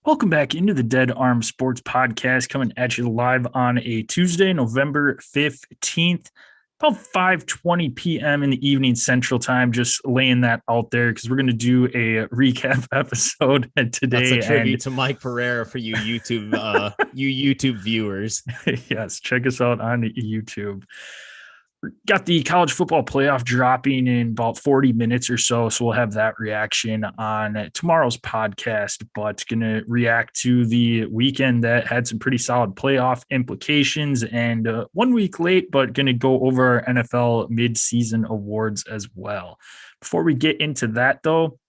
Welcome back into the Dead Arm Sports Podcast, coming at you live on a Tuesday, November 15th, about 5:20 p.m. in the evening Central Time. Just laying that out there because we're going to do a recap episode today. That's a tribute to Mike Pereira for you YouTube viewers. Yes, check us out on YouTube. Got the college football playoff dropping in about 40 minutes or so. So we'll have that reaction on tomorrow's podcast, but going to react to the weekend that had some pretty solid playoff implications and 1 week late, but going to go over our NFL midseason awards as well. Before we get into that though,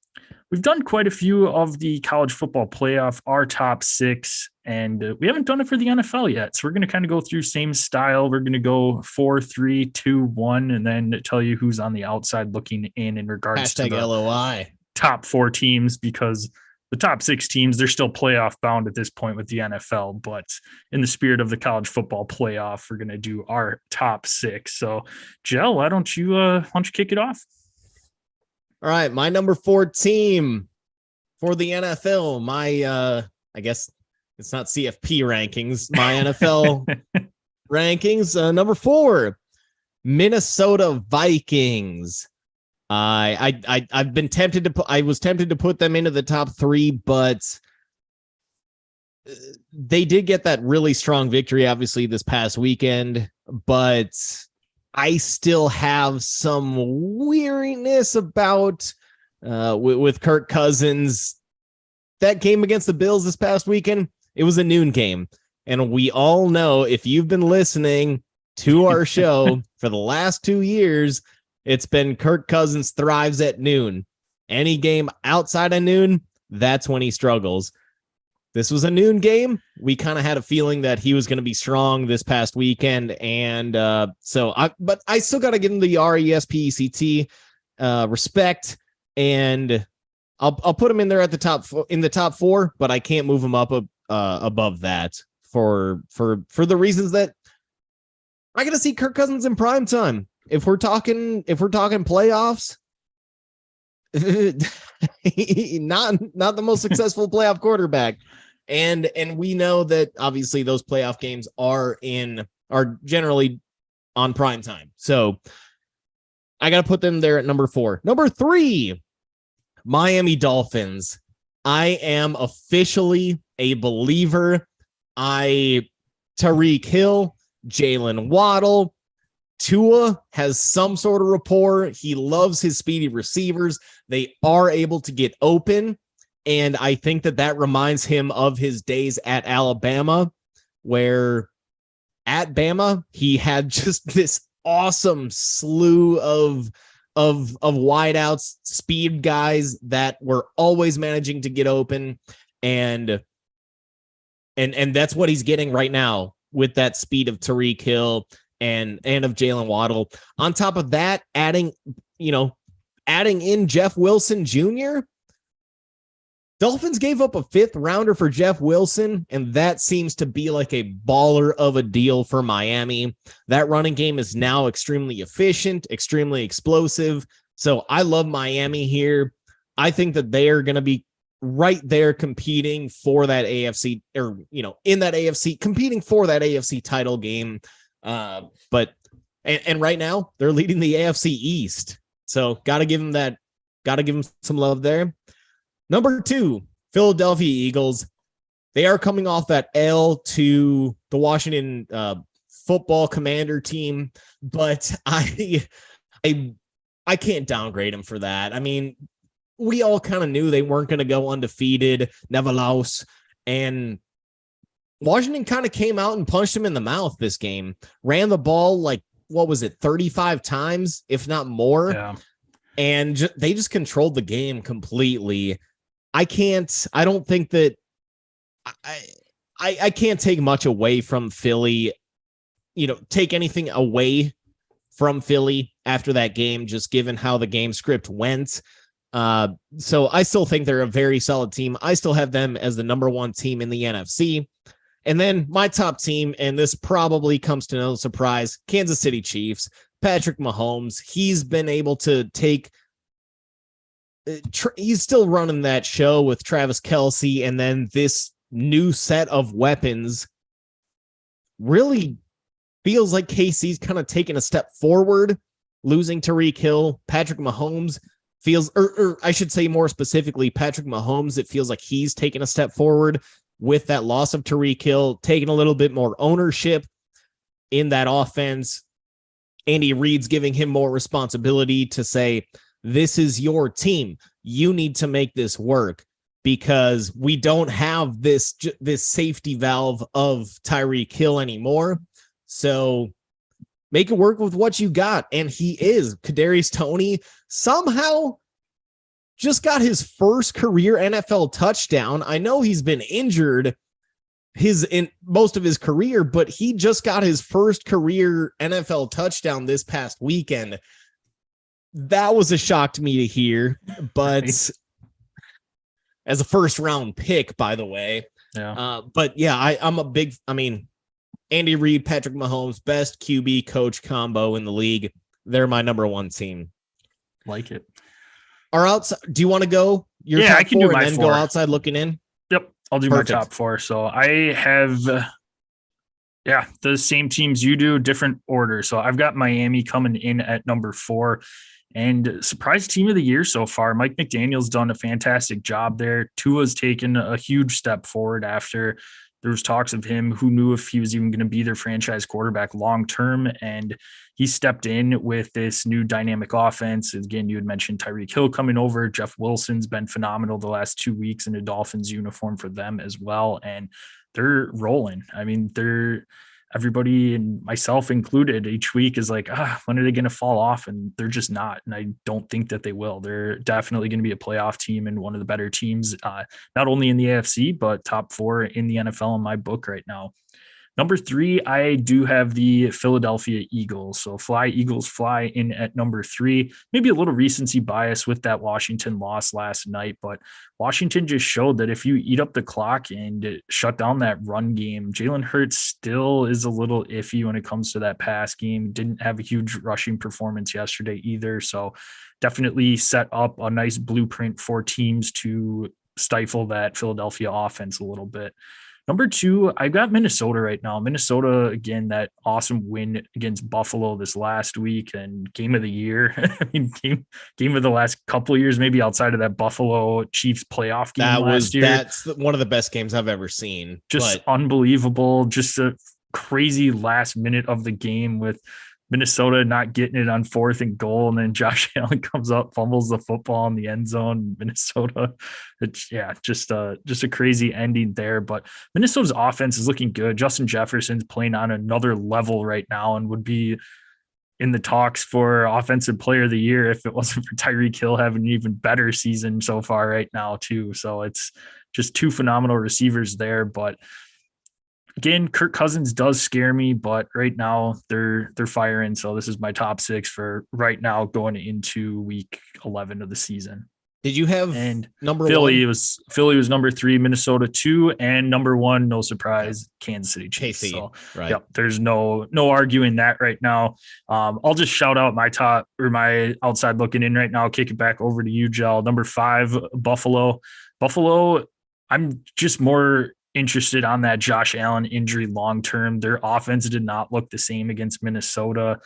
we've done quite a few of the college football playoff, our top six, and we haven't done it for the NFL yet. So we're going to kind of go through same style. We're going to go 4, 3, 2, 1, and then tell you who's on the outside looking in regards to the LOI top 4 teams, because the top 6 teams, they're still playoff bound at this point with the NFL. But in the spirit of the college football playoff, we're going to do our top 6. So, Jell, why don't you kick it off? All right, my number 4 team for the NFL, I guess it's not CFP rankings, my NFL rankings, number 4, Minnesota Vikings. I've been tempted to I was tempted to put them into the top 3, but they did get that really strong victory, obviously, this past weekend, but I still have some weariness about with Kirk Cousins. That game against the Bills this past weekend, it was a noon game. And we all know, if you've been listening to our show for the last 2 years, it's been Kirk Cousins thrives at noon. Any game outside of noon, that's when he struggles. This was a noon game. We kind of had a feeling that he was going to be strong this past weekend. And but I still got to give him the RESPECT respect. And I'll put him in there at the top 4, but I can't move him up above that for the reasons that I got to see Kirk Cousins in prime time. If we're talking playoffs, not the most successful playoff quarterback. And we know that obviously those playoff games are generally on prime time. So I got to put them there at number 4. Number 3, Miami Dolphins. I am officially a believer. Tyreek Hill, Jalen Waddle, Tua has some sort of rapport. He loves his speedy receivers. They are able to get open. And I think that reminds him of his days at Alabama, where at Bama, he had just this awesome slew of wideouts, speed guys that were always managing to get open. And that's what he's getting right now with that speed of Tyreek Hill and of Jalen Waddle. On top of that, adding in Jeff Wilson Jr., Dolphins gave up a 5th rounder for Jeff Wilson, and that seems to be like a baller of a deal for Miami. That running game is now extremely efficient, extremely explosive. So I love Miami here. I think that they are going to be right there competing for that AFC, or, in that AFC, competing for that AFC title game. But right now they're leading the AFC East. So got to give them some love there. Number 2, Philadelphia Eagles. They are coming off that L to the Washington football commander team, but I can't downgrade them for that. I mean, we all kind of knew they weren't going to go undefeated, never lost, and Washington kind of came out and punched him in the mouth this game. Ran the ball like, 35 times, if not more. Yeah. And they just controlled the game completely. I don't think that I can't take much away from Philly, take anything away from Philly after that game, just given how the game script went. So I still think they're a very solid team. I still have them as the number 1 team in the NFC. And then my top team, and this probably comes to no surprise, Kansas City Chiefs. Patrick Mahomes, he's been able to take he's still running that show with Travis Kelce, and then this new set of weapons really feels like KC's kind of taking a step forward, losing Tyreek Hill. Patrick Mahomes feels, or I should say more specifically, Patrick Mahomes, it feels like he's taken a step forward with that loss of Tyreek Hill, taking a little bit more ownership in that offense. Andy Reid's giving him more responsibility to say, this is your team. You need to make this work because we don't have this safety valve of Tyreek Hill anymore. So make it work with what you got. And he is. Kadarius Toney somehow just got his first career NFL touchdown. I know he's been injured in most of his career, but he just got his first career NFL touchdown this past weekend. That was a shock to me to hear, but as a first round pick, by the way. Yeah. But yeah, I'm a big, Andy Reid, Patrick Mahomes, best QB coach combo in the league. They're my number one team. Like it. Our outside, do you want to go? I can do my and then four. Go outside looking in? Yep. I'll do Perfect. My top four. So I have, the same teams you do, different order. So I've got Miami coming in at number 4 and surprise team of the year so far. Mike McDaniel's done a fantastic job there. Tua's taken a huge step forward after there was talks of him. Who knew if he was even going to be their franchise quarterback long-term, and he stepped in with this new dynamic offense. Again, you had mentioned Tyreek Hill coming over. Jeff Wilson's been phenomenal the last 2 weeks in a Dolphins uniform for them as well, and they're rolling. Everybody, and myself included, each week is like, when are they going to fall off? And they're just not. And I don't think that they will. They're definitely going to be a playoff team and one of the better teams, not only in the AFC, but top 4 in the NFL in my book right now. Number 3, I do have the Philadelphia Eagles. So Eagles fly in at number 3. Maybe a little recency bias with that Washington loss last night, but Washington just showed that if you eat up the clock and shut down that run game, Jalen Hurts still is a little iffy when it comes to that pass game. Didn't have a huge rushing performance yesterday either. So definitely set up a nice blueprint for teams to stifle that Philadelphia offense a little bit. Number 2, I've got Minnesota right now. Minnesota, again, that awesome win against Buffalo this last week and game of the year. Game of the last couple of years, maybe outside of that Buffalo Chiefs playoff game last year. That's one of the best games I've ever seen. Just unbelievable. Just a crazy last minute of the game with Minnesota not getting it on 4th and goal, and then Josh Allen comes up, fumbles the football in the end zone. Minnesota, just a crazy ending there. But Minnesota's offense is looking good. Justin Jefferson's playing on another level right now and would be in the talks for offensive player of the year if it wasn't for Tyreek Hill having an even better season so far right now too. So it's just 2 phenomenal receivers there, but again, Kirk Cousins does scare me, but right now they're firing. So this is my top 6 for right now going into week 11 of the season. Did you have number Philly? 1? Philly was number 3, Minnesota 2, and number 1, no surprise, Kansas City Chiefs. KC, so right. Yep, there's no arguing that right now. I'll just shout out my top or my outside looking in right now. I'll kick it back over to you, Jel. Number 5, Buffalo. I'm just more interested on that Josh Allen injury long-term. Their offense did not look the same against Minnesota.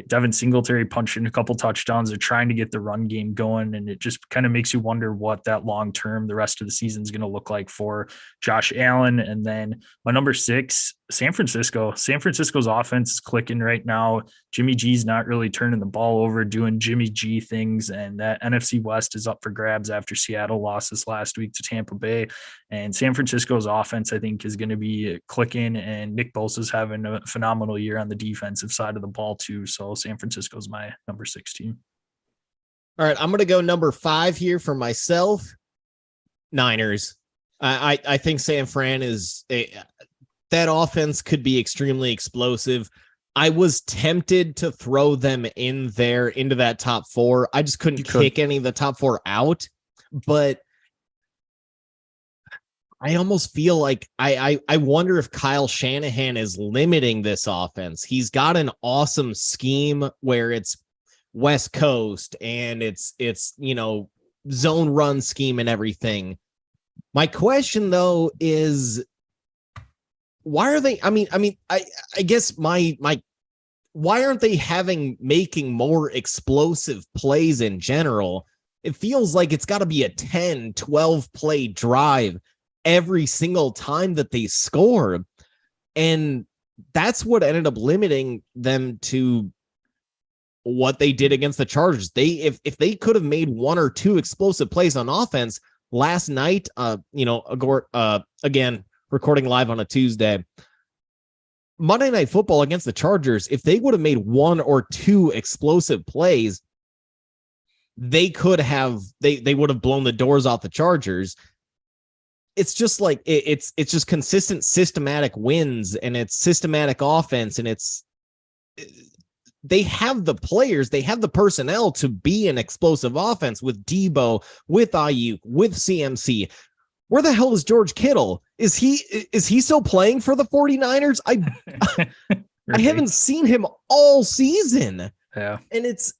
Devin Singletary punched in a couple touchdowns. They're trying to get the run game going, and it just kind of makes you wonder what that long-term, the rest of the season is going to look like for Josh Allen. And then my number 6, San Francisco. San Francisco's offense is clicking right now. Jimmy G's not really turning the ball over, doing Jimmy G things, and that NFC West is up for grabs after Seattle lost this last week to Tampa Bay. And San Francisco's offense, I think, is going to be clicking, and Nick Bosa's having a phenomenal year on the defensive side of the ball too. So San Francisco's my number 6 team. All right, I'm going to go number 5 here for myself. Niners. I think San Fran that offense could be extremely explosive. I was tempted to throw them in there into that top 4. I just couldn't kick any of the top 4 out, but I almost feel like I wonder if Kyle Shanahan is limiting this offense. He's got an awesome scheme where it's West Coast and it's zone run scheme and everything. My question though is, why are they? I guess my why aren't they making more explosive plays in general? It feels like it's got to be a 10, 12 play drive every single time that they score. And that's what ended up limiting them to what they did against the Chargers. If they could have made one or two explosive plays on offense last night, again, recording live on a Tuesday, Monday Night Football against the Chargers, if they would have made one or two explosive plays, they would have blown the doors off the Chargers. It's just like it's just consistent systematic wins, and it's systematic offense, and they have the players, they have the personnel to be an explosive offense with Debo, with Ayuk, with CMC. Where the hell is George Kittle? Is he still playing for the 49ers? I haven't seen him all season. Yeah. And it's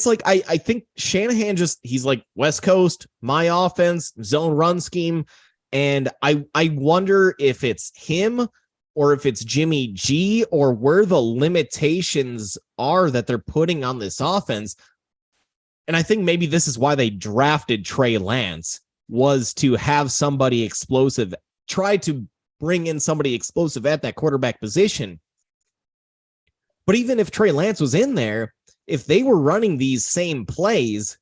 like I think Shanahan he's like West Coast, my offense, zone run scheme. And I wonder if it's him or if it's Jimmy G or where the limitations are that they're putting on this offense. And I think maybe this is why they drafted Trey Lance, was to have somebody explosive, try to bring in somebody explosive at that quarterback position. But even if Trey Lance was in there, if they were running these same plays,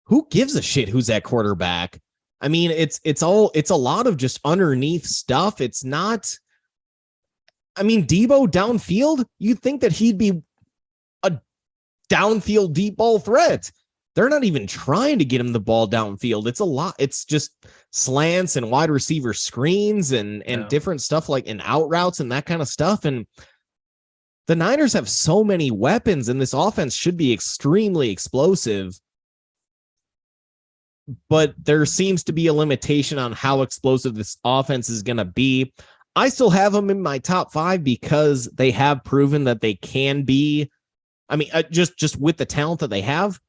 who gives a shit who's at quarterback? I mean, it's a lot of just underneath stuff. It's not, I mean, Debo downfield, you'd think that he'd be a downfield deep ball threat. They're not even trying to get him the ball downfield. It's a lot. It's just slants and wide receiver screens and different stuff like and out routes and that kind of stuff. And the Niners have so many weapons, and this offense should be extremely explosive. But there seems to be a limitation on how explosive this offense is going to be. I still have them in my top 5 because they have proven that they can be. I mean, just with the talent that they have,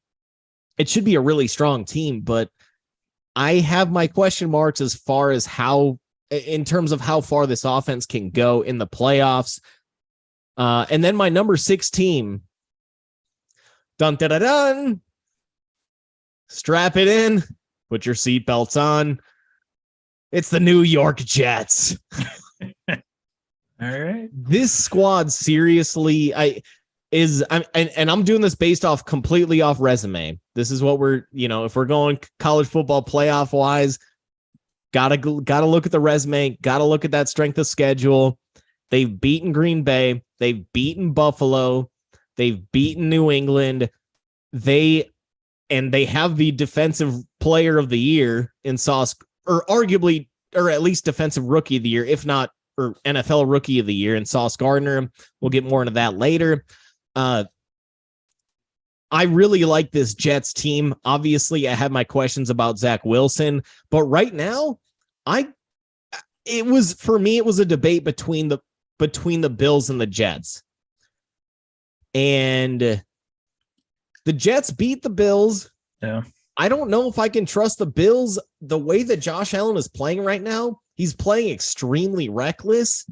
it should be a really strong team, but I have my question marks as far as in terms of how far this offense can go in the playoffs. And then my number 6 team, dun, dun, dun, dun, strap it in, put your seatbelts on. It's the New York Jets. All right. This squad, seriously, I'm doing this based completely off resume. This is what if we're going college football playoff wise, gotta look at the resume, gotta look at that strength of schedule. They've beaten Green Bay, they've beaten Buffalo, they've beaten New England. They have the defensive player of the year in Sauce, or arguably, or at least defensive rookie of the year, if not, or NFL rookie of the year in Sauce Gardner. We'll get more into that later. I really like this Jets team. Obviously, I have my questions about Zach Wilson, but right now, it was a debate between the Bills and the Jets. And the Jets beat the Bills. Yeah. I don't know if I can trust the Bills the way that Josh Allen is playing right now. He's playing extremely reckless.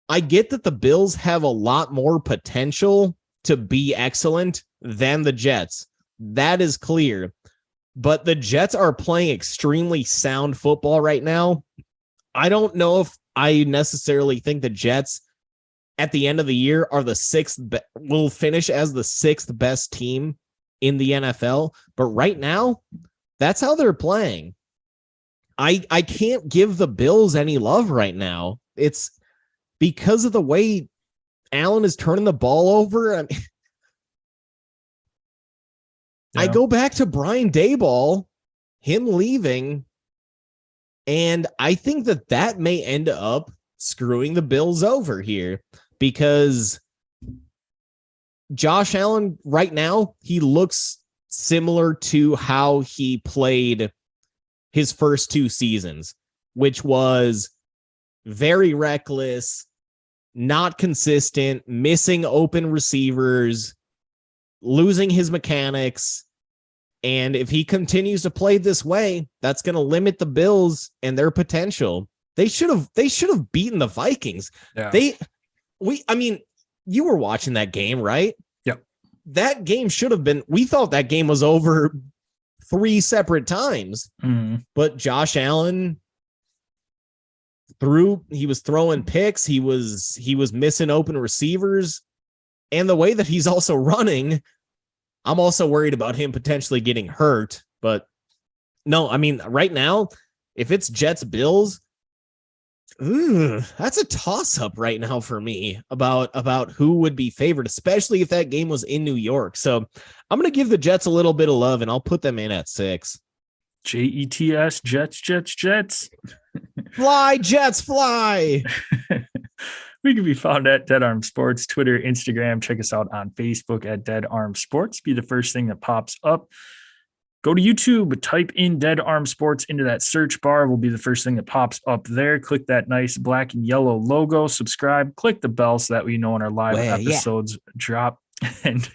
I get that the Bills have a lot more potential to be excellent than the Jets. That is clear. But the Jets are playing extremely sound football right now. I don't know if I necessarily think the Jets at the end of the year are will finish as the 6th best team in the NFL. But right now, that's how they're playing. I can't give the Bills any love right now. It's because of the way Allen is turning the ball over. I mean, I go back to Brian Daboll, him leaving, and I think that may end up screwing the Bills over here, because Josh Allen right now, he looks similar to how he played his first 2 seasons, which was very reckless, not consistent, missing open receivers, losing his mechanics. And if he continues to play this way, that's going to limit the Bills and their potential. They should have beaten the Vikings. Yeah. You were watching that game, right? Yep. That game should have been, we thought that game was over 3 separate times, but Josh Allen he was throwing picks. He was missing open receivers, and the way that he's also running, I'm also worried about him potentially getting hurt. But no, I mean, right now, if it's Jets Bills, that's a toss-up right now for me about who would be favored, especially if that game was in New York. So I'm going to give the Jets a little bit of love, and I'll put them in at 6. Jets, Jets. Fly, Jets, fly. We can be found at Dead Arm Sports, Twitter, Instagram. Check us out on Facebook at Dead Arm Sports. Be the first thing that pops up. Go to YouTube, type in Dead Arm Sports into that search bar. Will be the first thing that pops up there. Click that nice black and yellow logo. Subscribe. Click the bell so that we know when our live episodes drop. And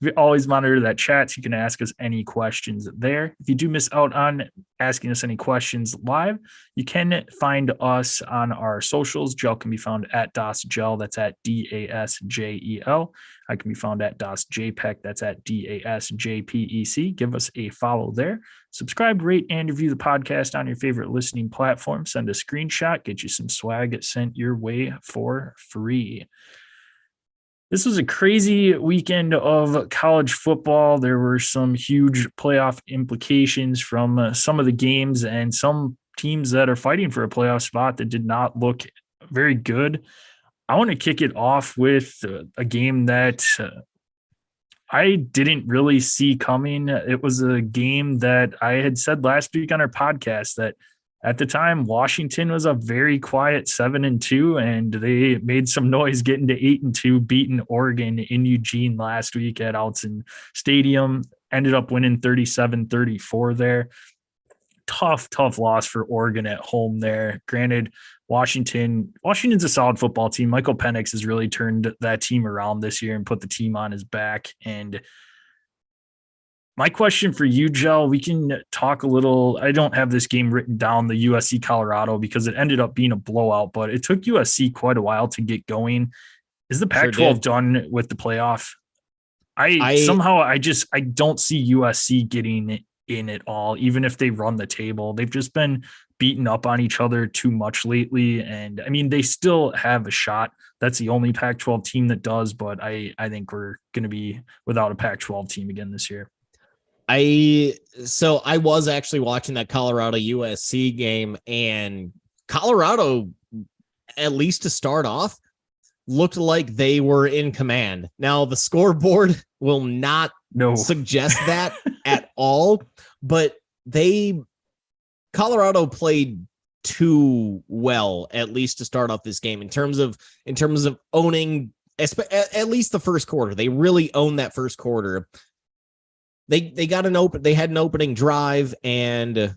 we always monitor that chat, so you can ask us any questions there. If you do miss out on asking us any questions live, you can find us on our socials. Gel can be found at DasGel. That's at DASJEL. I can be found at DasJPEC. That's at DASJPEC. Give us a follow there. Subscribe, rate, and review the podcast on your favorite listening platform. Send a screenshot. Get you some swag sent your way for free. This was a crazy weekend of college football. There were some huge playoff implications from some of the games, and some teams that are fighting for a playoff spot that did not look very good. I want to kick it off with a game that I didn't really see coming. It was a game that I had said last week on our podcast that at the time, Washington was a very quiet 7-2, and they made some noise getting to 8-2, beating Oregon in Eugene last week at Autzen Stadium. Ended up winning 37-34 there. Tough loss for Oregon at home there. Granted, Washington's a solid football team. Michael Penix has really turned that team around this year and put the team on his back. And my question for you, Gel, we can talk a little. I don't have this game written down, the USC Colorado, because it ended up being a blowout, but it took USC quite a while to get going. Is the Pac-12 done with the playoff? I don't see USC getting in it all, even if they run the table. They've just been beaten up on each other too much lately. And I mean, they still have a shot. That's the only Pac-12 team that does, but I think we're going to be without a Pac-12 team again this year. I was actually watching that Colorado USC game, and Colorado, at least to start off, looked like they were in command. Now the scoreboard will not suggest that at all, but Colorado played too well, at least to start off this game in terms of owning at least the first quarter. They really owned that first quarter. They had an opening drive, and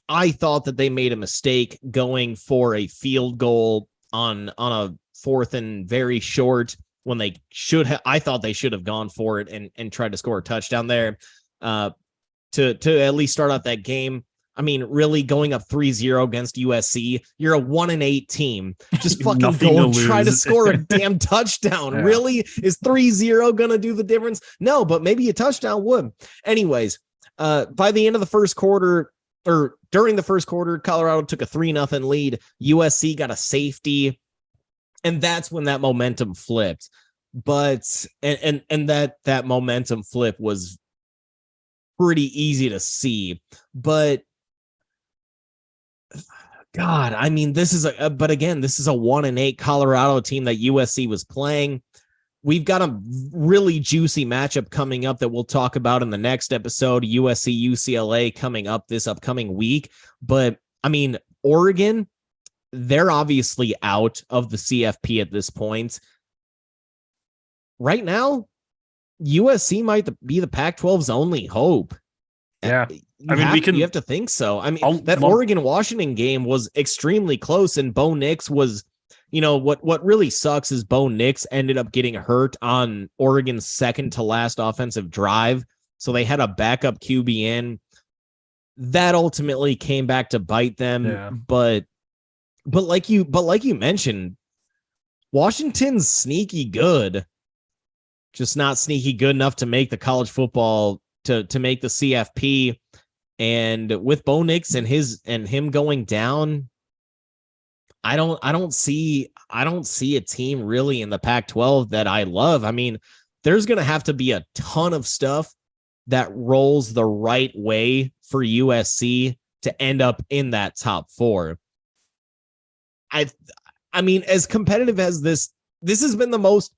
I thought that they made a mistake going for a field goal on a 4th and very short when they should have. I thought they should have gone for it and tried to score a touchdown there to at least start out that game. I mean, really going up 3-0 against USC, you're a 1-8 team. Just fucking go and try to score a damn touchdown. Yeah. Really? Is 3-0 going to do the difference? No, but maybe a touchdown would. Anyways, by the end of the first quarter, or during the first quarter, Colorado took a 3-0 lead. USC got a safety, and that's when that momentum flipped. But and that momentum flip was pretty easy to see. But God, I mean, this is a 1-8 Colorado team that USC was playing. We've got a really juicy matchup coming up that we'll talk about in the next episode, USC UCLA coming up this upcoming week. But I mean, Oregon, they're obviously out of the CFP at this point. Right now, USC might be the Pac-12's only hope. Yeah. You have to think so. I mean, Oregon-Washington game was extremely close, and Bo Nix was, what really sucks is Bo Nix ended up getting hurt on Oregon's second to last offensive drive. So they had a backup QB in. That ultimately came back to bite them. Yeah. But like you mentioned, Washington's sneaky good, just not sneaky good enough to make the college football to make the CFP. And with Bo Nix and him going down, I don't see a team really in the Pac-12 that I love. I mean, there's going to have to be a ton of stuff that rolls the right way for USC to end up in that top 4. I mean, as competitive as this has been the most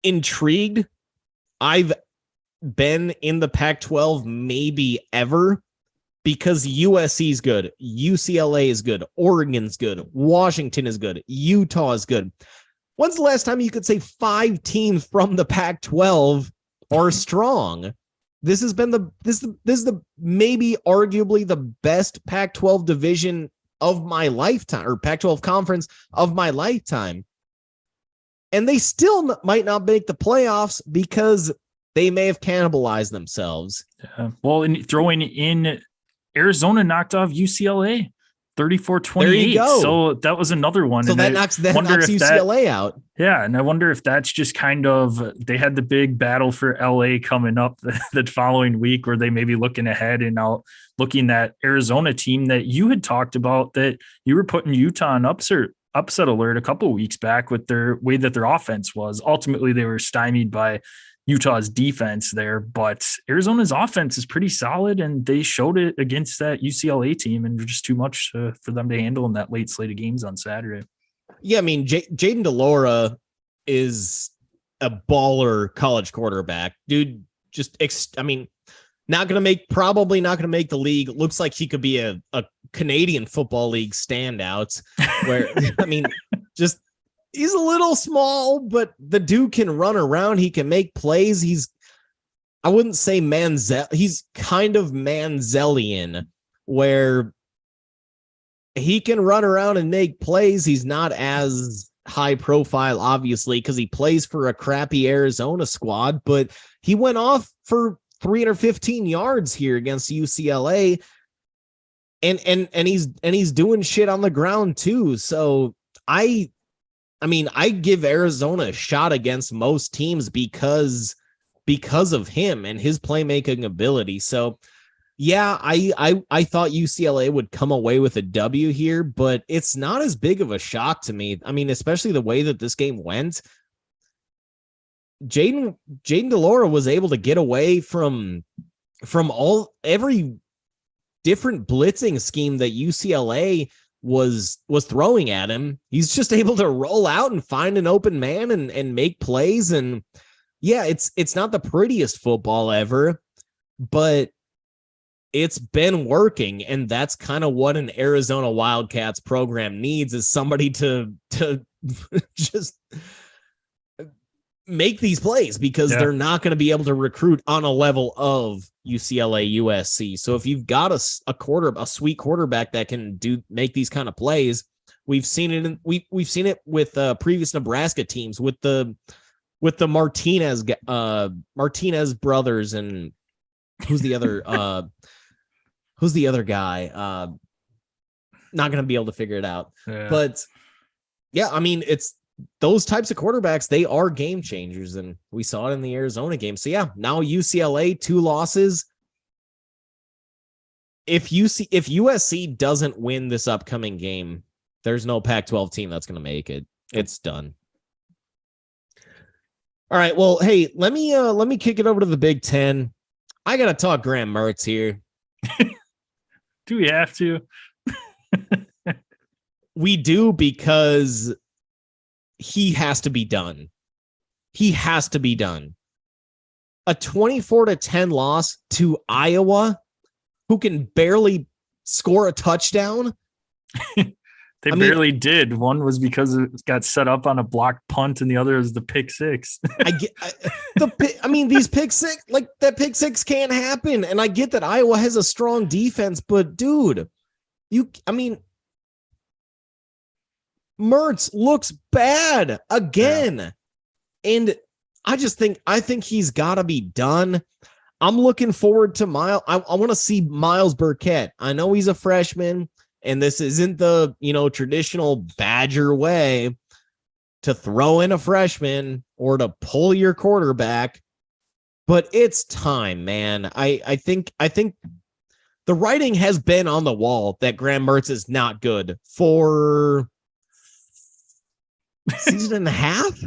intrigued I've been in the Pac-12 maybe ever, because USC is good, UCLA is good, Oregon's good, Washington is good, Utah is good. When's the last time you could say 5 teams from the Pac-12 are strong? This has been this is the maybe arguably the best Pac-12 division of my lifetime, or Pac-12 conference of my lifetime. And they still might not make the playoffs because they may have cannibalized themselves. Yeah. Well, and throwing in Arizona knocked off UCLA 34-28. There you go. So that was another one. So and that knocks UCLA out. Yeah. And I wonder if that's just kind of, they had the big battle for LA coming up the following week, where they may be looking ahead and now looking at Arizona team that you had talked about, that you were putting Utah on upset alert a couple of weeks back with their way that their offense was. Ultimately, they were stymied by Utah's defense there, but Arizona's offense is pretty solid, and they showed it against that UCLA team, and just too much for them to handle in that late slate of games on Saturday. Yeah, I mean, Jaden DeLora is a baller college quarterback, dude. Probably not gonna make the league. Looks like he could be a Canadian Football League standout. Where I mean, just. He's a little small, but the dude can run around. He can make plays. I wouldn't say he's kind of Manzellian, where he can run around and make plays. He's not as high profile, obviously, because he plays for a crappy Arizona squad, but he went off for 315 yards here against UCLA. And he's doing shit on the ground too. So I give Arizona a shot against most teams because of him and his playmaking ability. So, yeah, I thought UCLA would come away with a W here, but it's not as big of a shock to me. I mean, especially the way that this game went. Jaden DeLora was able to get away from every different blitzing scheme that UCLA was throwing at him. He's just able to roll out and find an open man and make plays. And yeah, it's not the prettiest football ever, but it's been working. And that's kind of what an Arizona Wildcats program needs, is somebody to just make these plays, because they're not going to be able to recruit on a level of UCLA, USC. So if you've got a sweet quarterback that can make these kind of plays, we've seen it. We've seen it with previous Nebraska teams with the Martinez brothers, and who's the other guy? Not going to be able to figure it out. Yeah. But yeah, I mean, it's those types of quarterbacks, they are game changers, and we saw it in the Arizona game. So yeah, now UCLA 2 losses. If USC doesn't win this upcoming game, there's no Pac-12 team that's going to make it. It's done. All right. Well, hey, let me kick it over to the Big Ten. I got to talk Graham Mertz here. Do we have to? We do, because he has to be done. He has to be done. A 24-10 loss to Iowa, who can barely score a touchdown. They barely did. One was because it got set up on a blocked punt, and the other is the pick six. These pick six, like that pick six can't happen. And I get that Iowa has a strong defense, but dude, Mertz looks bad again. Yeah. And I think he's got to be done. I'm looking forward to Miles. I want to see Miles Burkett. I know he's a freshman, and this isn't the, traditional Badger way to throw in a freshman or to pull your quarterback, but it's time, man. I think the writing has been on the wall that Graham Mertz is not good for a season and a half.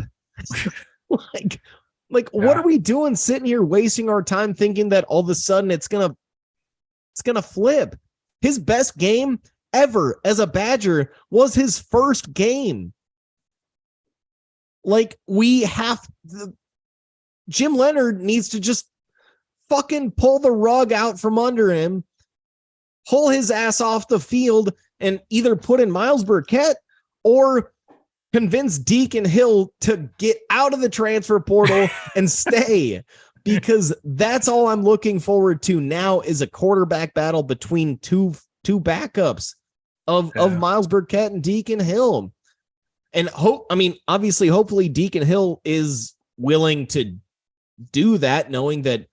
What are we doing sitting here wasting our time thinking that all of a sudden it's gonna flip? His best game ever as a Badger was his first game. Jim Leonard needs to just fucking pull the rug out from under him, pull his ass off the field, and either put in Miles Burkett or convince Deacon Hill to get out of the transfer portal and stay, because that's all I'm looking forward to now is a quarterback battle between two backups of Miles Burkett and Deacon Hill. And hopefully Deacon Hill is willing to do that, knowing that,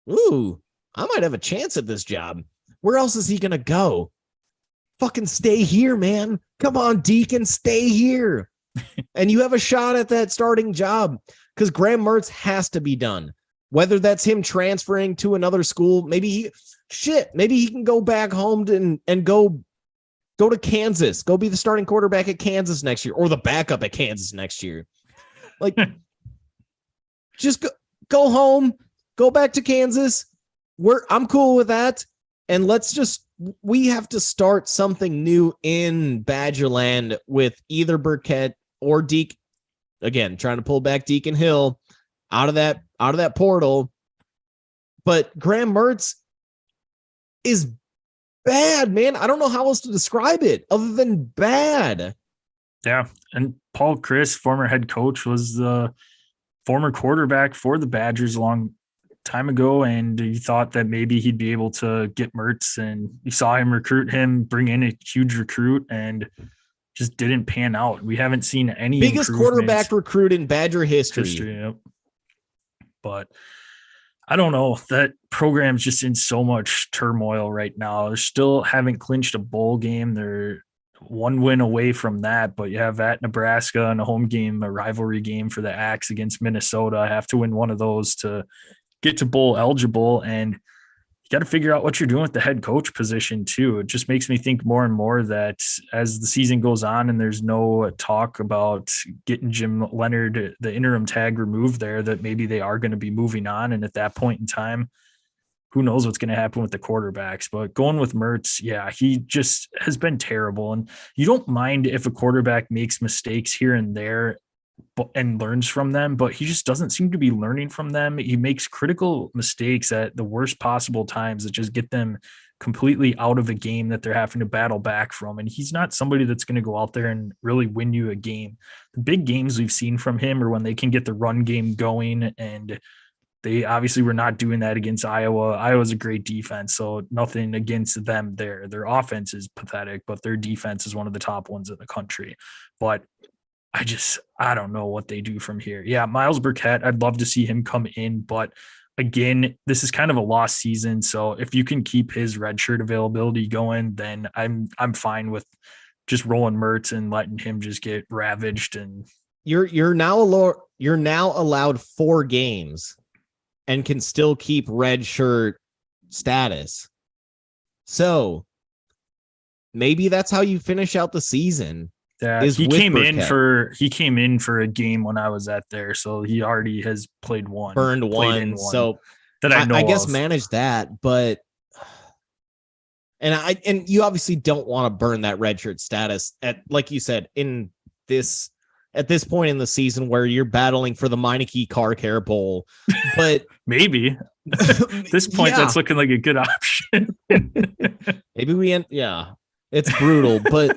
I might have a chance at this job. Where else is he going to go? Fucking stay here, man. Come on, Deacon, stay here. And you have a shot at that starting job, because Graham Mertz has to be done. Whether that's him transferring to another school, maybe he can go back home and go to Kansas, go be the starting quarterback at Kansas next year, or the backup at Kansas next year. Just go home, go back to Kansas. I'm cool with that. And we have to start something new in Badgerland with either Burkett or Deke. Again, trying to pull back Deacon Hill out of that portal. But Graham Mertz is bad, man. I don't know how else to describe it other than bad. Yeah. And Paul Chris, former head coach, was the former quarterback for the Badgers a long time ago. And you thought that maybe he'd be able to get Mertz, and you saw him bring in a huge recruit, and just didn't pan out. We haven't seen any biggest quarterback recruit in Badger history. Yep. But I don't know. That program's just in so much turmoil right now. They still haven't clinched a bowl game. They're one win away from that, but you have at Nebraska and a home game, a rivalry game for the Axe against Minnesota. I have to win one of those to get to bowl eligible, and you got to figure out what you're doing with the head coach position too. It just makes me think more and more that as the season goes on and there's no talk about getting Jim Leonard, the interim tag, removed there, that maybe they are going to be moving on. And at that point in time, who knows what's going to happen with the quarterbacks. But going with Mertz, yeah, he just has been terrible. And you don't mind if a quarterback makes mistakes here and there and learns from them, but he just doesn't seem to be learning from them. He makes critical mistakes at the worst possible times that just get them completely out of a game that they're having to battle back from. And he's not somebody that's going to go out there and really win you a game. The big games we've seen from him are when they can get the run game going, and they obviously were not doing that against Iowa. Iowa's a great defense, so nothing against them there. Their offense is pathetic, but their defense is one of the top ones in the country. But I don't know what they do from here. Yeah, Miles Burkett, I'd love to see him come in, but again, this is kind of a lost season. So if you can keep his redshirt availability going, then I'm fine with just rolling Mertz and letting him just get ravaged. And you're now allowed 4 games and can still keep redshirt status. So maybe that's how you finish out the season. Yeah, he came in for a game when I was at there, so he already has played one. So that I guess manage that, but and you obviously don't want to burn that redshirt status at, like you said, at this point in the season where you're battling for the Meineke Car Care Bowl. But maybe at this point, that's looking like a good option. Maybe it's brutal, but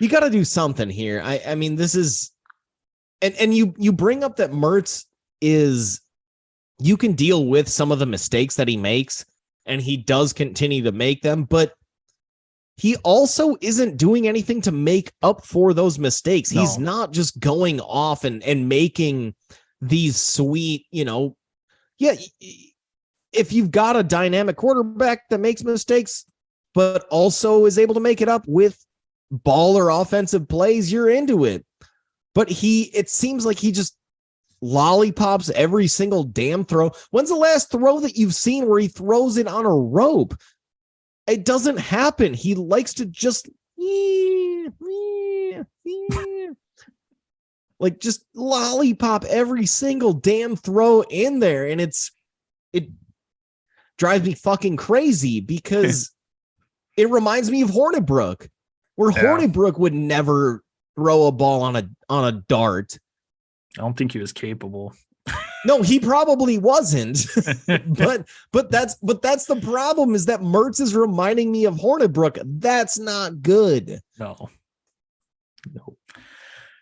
you got to do something here. I mean, this is, and you bring up that Mertz you can deal with some of the mistakes that he makes, and he does continue to make them, but he also isn't doing anything to make up for those mistakes. No. He's not just going off and making these sweet, if you've got a dynamic quarterback that makes mistakes, but also is able to make it up with baller offensive plays, you're into it. But it seems like he just lollipops every single damn throw. When's the last throw that you've seen where he throws it on a rope? It doesn't happen. He likes to just like just lollipop every single damn throw in there. And it drives me fucking crazy because it reminds me of Hornibrook, where Hornibrook would never throw a ball on a dart. I don't think he was capable. No, he probably wasn't. but that's the problem, is that Mertz is reminding me of Hornibrook. That's not good. No.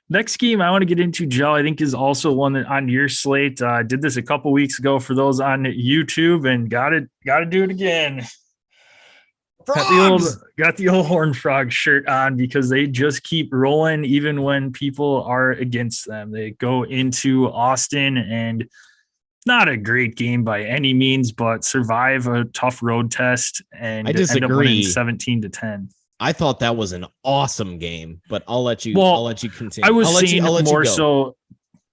Next game I want to get into, Joe, I think is also one that on your slate. Did this a couple weeks ago for those on YouTube, and got to do it again. Got the old Horned Frog shirt on because they just keep rolling even when people are against them. They go into Austin, and not a great game by any means, but survive a tough road test and I disagree. End up winning 17-10. I thought that was an awesome game, but I'll let you continue. I was saying more so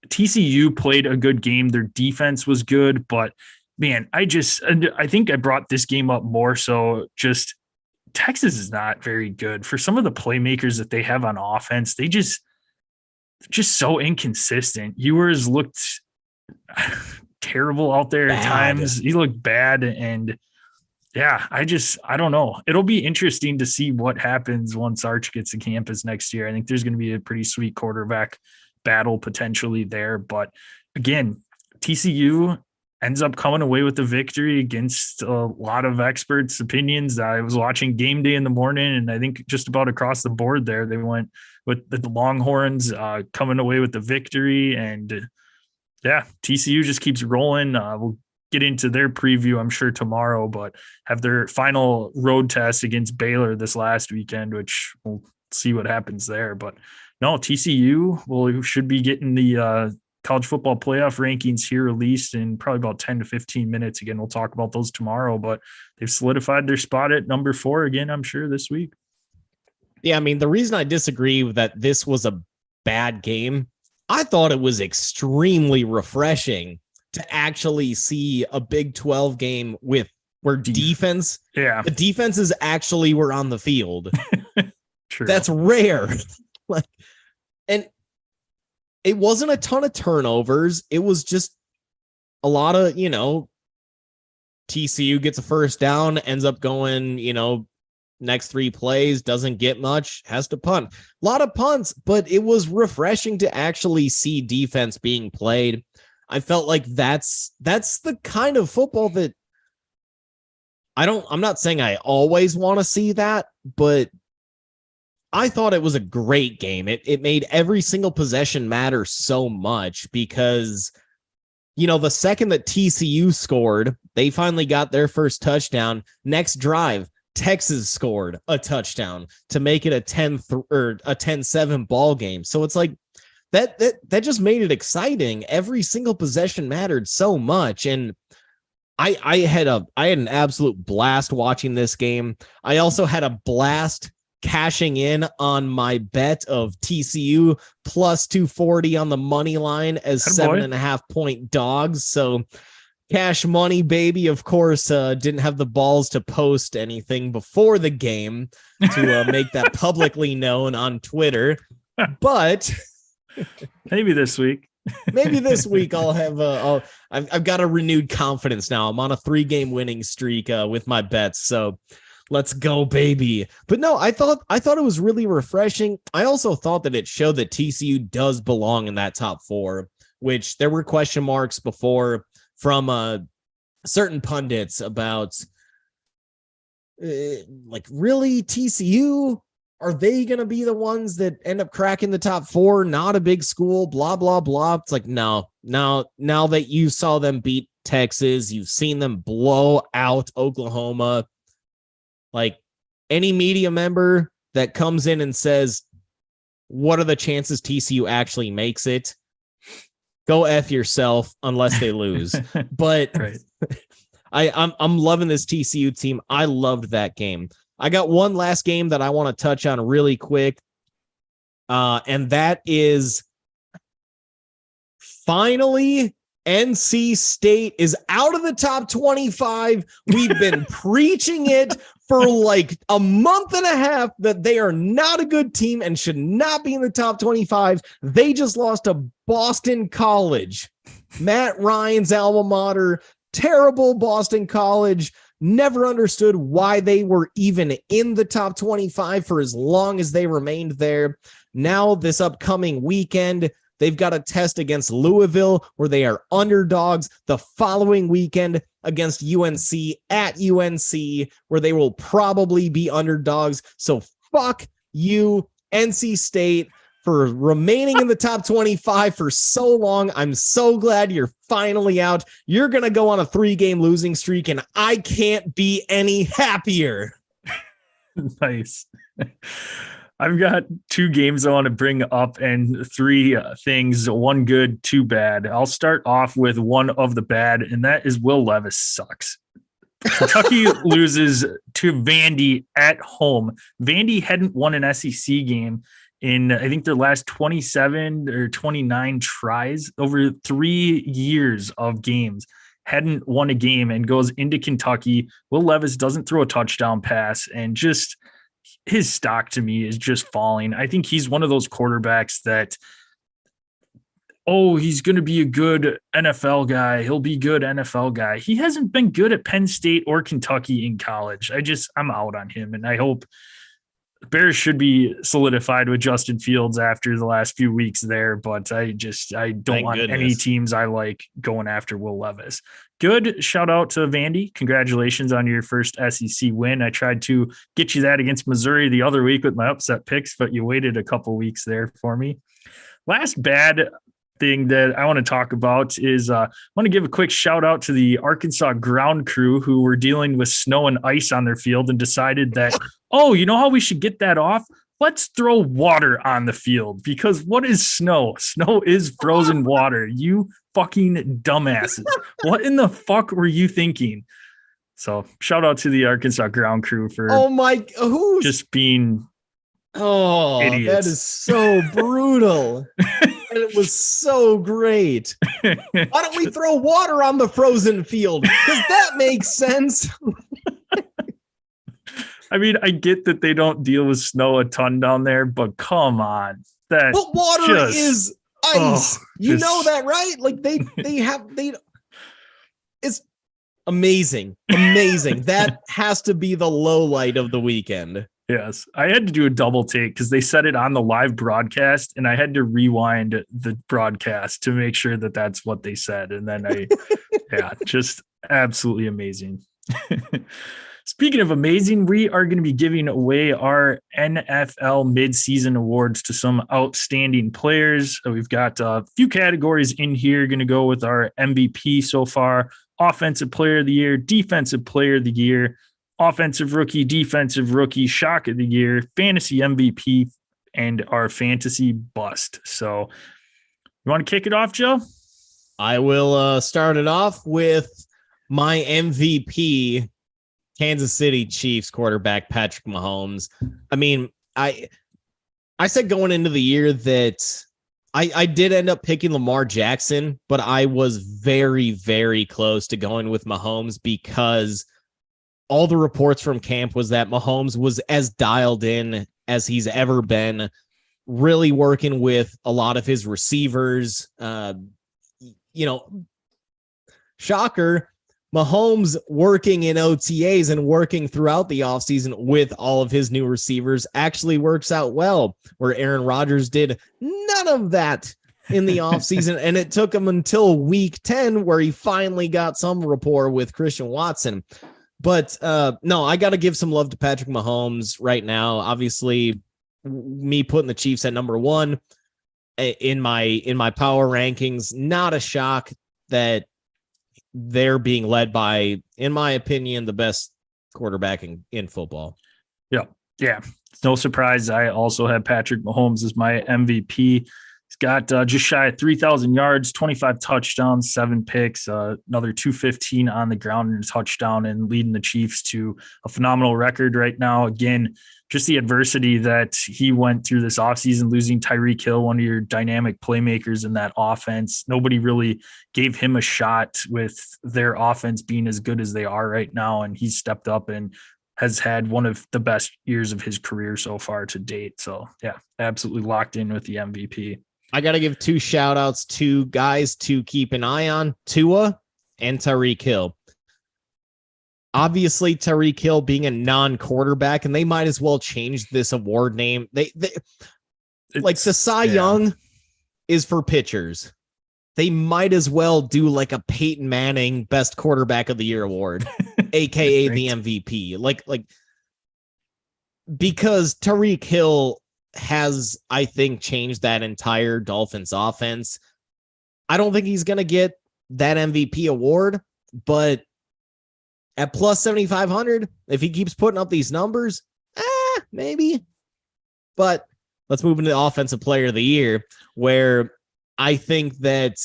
TCU played a good game. Their defense was good, but man, I think I brought this game up more so just Texas is not very good for some of the playmakers that they have on offense. They just so inconsistent. Ewers looked terrible out there at times. He looked bad. And yeah, I don't know. It'll be interesting to see what happens once Arch gets to campus next year. I think there's going to be a pretty sweet quarterback battle potentially there. But again, TCU ends up coming away with the victory against a lot of experts' opinions. I was watching Game Day in the morning, and I think just about across the board there, they went with the Longhorns coming away with the victory. And yeah, TCU just keeps rolling. We'll get into their preview, I'm sure, tomorrow, but have their final road test against Baylor this last weekend, which we'll see what happens there. But no, TCU should be getting the college football playoff rankings here released in probably about 10 to 15 minutes. Again, we'll talk about those tomorrow, but they've solidified their spot at number 4 again, I'm sure, this week. Yeah, I mean, the reason I disagree with that this was a bad game, I thought it was extremely refreshing to actually see a Big 12 game where the defenses actually were on the field. True. That's rare. And it wasn't a ton of turnovers. It was just a lot of, TCU gets a first down, ends up going, next 3 plays, doesn't get much, has to punt. A lot of punts, but it was refreshing to actually see defense being played. I felt like that's the kind of football that I'm not saying I always want to see that, but I thought it was a great game. It made every single possession matter so much because, the second that TCU scored, they finally got their first touchdown. Next drive, Texas scored a touchdown to make it a 10-7 ball game. So it's like that just made it exciting. Every single possession mattered so much. And I had an absolute blast watching this game. I also had a blast cashing in on my bet of TCU plus 240 on the money line as 7.5 point dogs. So cash money, baby. Of course, didn't have the balls to post anything before the game to make that publicly known on Twitter. But maybe this week. I'll have I've got a renewed confidence now. I'm on a 3-game winning streak with my bets. So let's go, baby. But no, I thought it was really refreshing. I also thought that it showed that TCU does belong in that top 4, which there were question marks before from certain pundits about really TCU? Are they going to be the ones that end up cracking the top 4? Not a big school, blah, blah, blah. It's like, no, now that you saw them beat Texas, you've seen them blow out Oklahoma. Like, any media member that comes in and says, what are the chances TCU actually makes it? Go F yourself unless they lose. But right. I'm loving this TCU team. I loved that game. I got one last game that I want to touch on really quick. And that is finally NC State is out of the top 25. We've been preaching it for like a month and a half that they are not a good team and should not be in the top 25. They just lost to Boston College, Matt Ryan's alma mater. Terrible Boston College. Never understood why they were even in the top 25 for as long as they remained there. Now, this upcoming weekend, they've got a test against Louisville where they are underdogs. The following weekend against UNC at UNC where they will probably be underdogs. So fuck you, NC State, for remaining in the top 25 for so long. I'm so glad you're finally out. You're going to go on a 3-game losing streak, and I can't be any happier. Nice. I've got 2 games I want to bring up and 3 things, 1 good, 2 bad. I'll start off with one of the bad, and that is Will Levis sucks. Kentucky loses to Vandy at home. Vandy hadn't won an SEC game in, I think, their last 27 or 29 tries over 3 years of games. Hadn't won a game and goes into Kentucky. Will Levis doesn't throw a touchdown pass, and just his stock to me is just falling. I think he's one of those quarterbacks that, he's going to be a good NFL guy. He'll be good NFL guy. He hasn't been good at Penn State or Kentucky in college. I'm out on him, and I hope Bears should be solidified with Justin Fields after the last few weeks there, but I don't want any teams I like going after Will Levis. Good shout out to Vandy. Congratulations on your first SEC win. I tried to get you that against Missouri the other week with my upset picks, but you waited a couple weeks there for me. Last bad thing that I want to talk about is I want to give a quick shout out to the Arkansas ground crew who were dealing with snow and ice on their field and decided that, you know how we should get that off? Let's throw water on the field, because what is snow? Snow is frozen water. You fucking dumbasses. What in the fuck were you thinking? So shout out to the Arkansas ground crew for just being idiots. That is so brutal. And it was so great. Why don't we throw water on the frozen field? Because that makes sense. I mean, I get that they don't deal with snow a ton down there, but come on. But water is ice. You know that, right? Like it's amazing. Amazing. That has to be the low light of the weekend. Yes. I had to do a double take because they said it on the live broadcast, and I had to rewind the broadcast to make sure that that's what they said. And then just absolutely amazing. Speaking of amazing, we are going to be giving away our NFL midseason awards to some outstanding players. We've got a few categories in here. Going to go with our MVP so far: offensive player of the year, defensive player of the year, offensive rookie, defensive rookie, shock of the year, fantasy MVP, and our fantasy bust. So you want to kick it off, Joe? I will start it off with my MVP, Kansas City Chiefs quarterback Patrick Mahomes. I mean, I said going into the year that I did end up picking Lamar Jackson, but I was very, very close to going with Mahomes because all the reports from camp was that Mahomes was as dialed in as he's ever been, really working with a lot of his receivers. Shocker, Mahomes working in OTAs and working throughout the offseason with all of his new receivers actually works out well, where Aaron Rodgers did none of that in the offseason. And it took him until week 10 where he finally got some rapport with Christian Watson. But no, I got to give some love to Patrick Mahomes right now. Obviously, me putting the Chiefs at number 1 in my power rankings, not a shock that they're being led by, in my opinion, the best quarterback in football. Yeah. It's no surprise. I also have Patrick Mahomes as my MVP. He's got just shy of 3,000 yards, 25 touchdowns, 7 picks, another 215 on the ground and a touchdown, and leading the Chiefs to a phenomenal record right now. Again, just the adversity that he went through this offseason, losing Tyreek Hill, one of your dynamic playmakers in that offense. Nobody really gave him a shot with their offense being as good as they are right now, and he's stepped up and has had one of the best years of his career so far to date. So, yeah, absolutely locked in with the MVP. I got to give 2 shout outs to guys to keep an eye on, Tua and Tyreek Hill. Obviously, Tyreek Hill being a non-quarterback, and they might as well change this award name. They like the Cy Young is for pitchers. They might as well do like a Peyton Manning Best Quarterback of the Year award, aka the MVP. Like because Tyreek Hill has, I think, changed that entire Dolphins offense. I don't think he's going to get that MVP award, but at plus 7,500, if he keeps putting up these numbers, maybe. But let's move into the Offensive Player of the Year, where I think that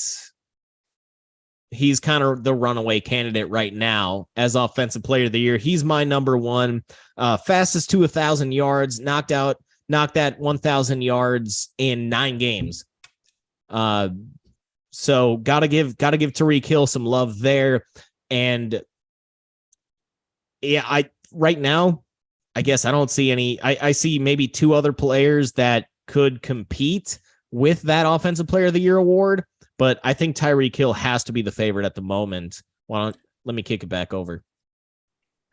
he's kind of the runaway candidate right now as Offensive Player of the Year. He's my number one. Fastest to 1,000 yards, knocked that 1,000 yards in 9 games. So gotta give Tyreek Hill some love there. And yeah, right now, I guess I don't see any. I see maybe 2 other players that could compete with that Offensive Player of the Year award, but I think Tyreek Hill has to be the favorite at the moment. Let me kick it back over.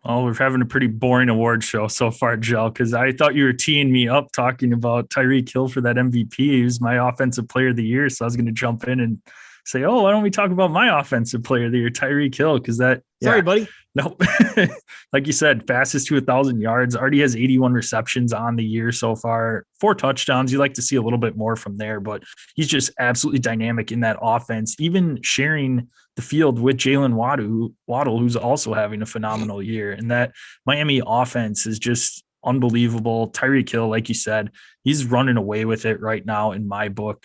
Oh, we're having a pretty boring award show so far, Joe, because I thought you were teeing me up talking about Tyreek Hill for that MVP. He was my Offensive Player of the Year, so I was going to jump in and say, oh, why don't we talk about my Offensive Player of the Year, Tyreek Hill, because that – Sorry, buddy. Nope. Like you said, fastest to 1,000 yards, already has 81 receptions on the year so far, 4 touchdowns. You like to see a little bit more from there, but he's just absolutely dynamic in that offense, even sharing the field with Jalen Waddle, who's also having a phenomenal year. And that Miami offense is just unbelievable. Tyreek Hill, like you said, he's running away with it right now in my book.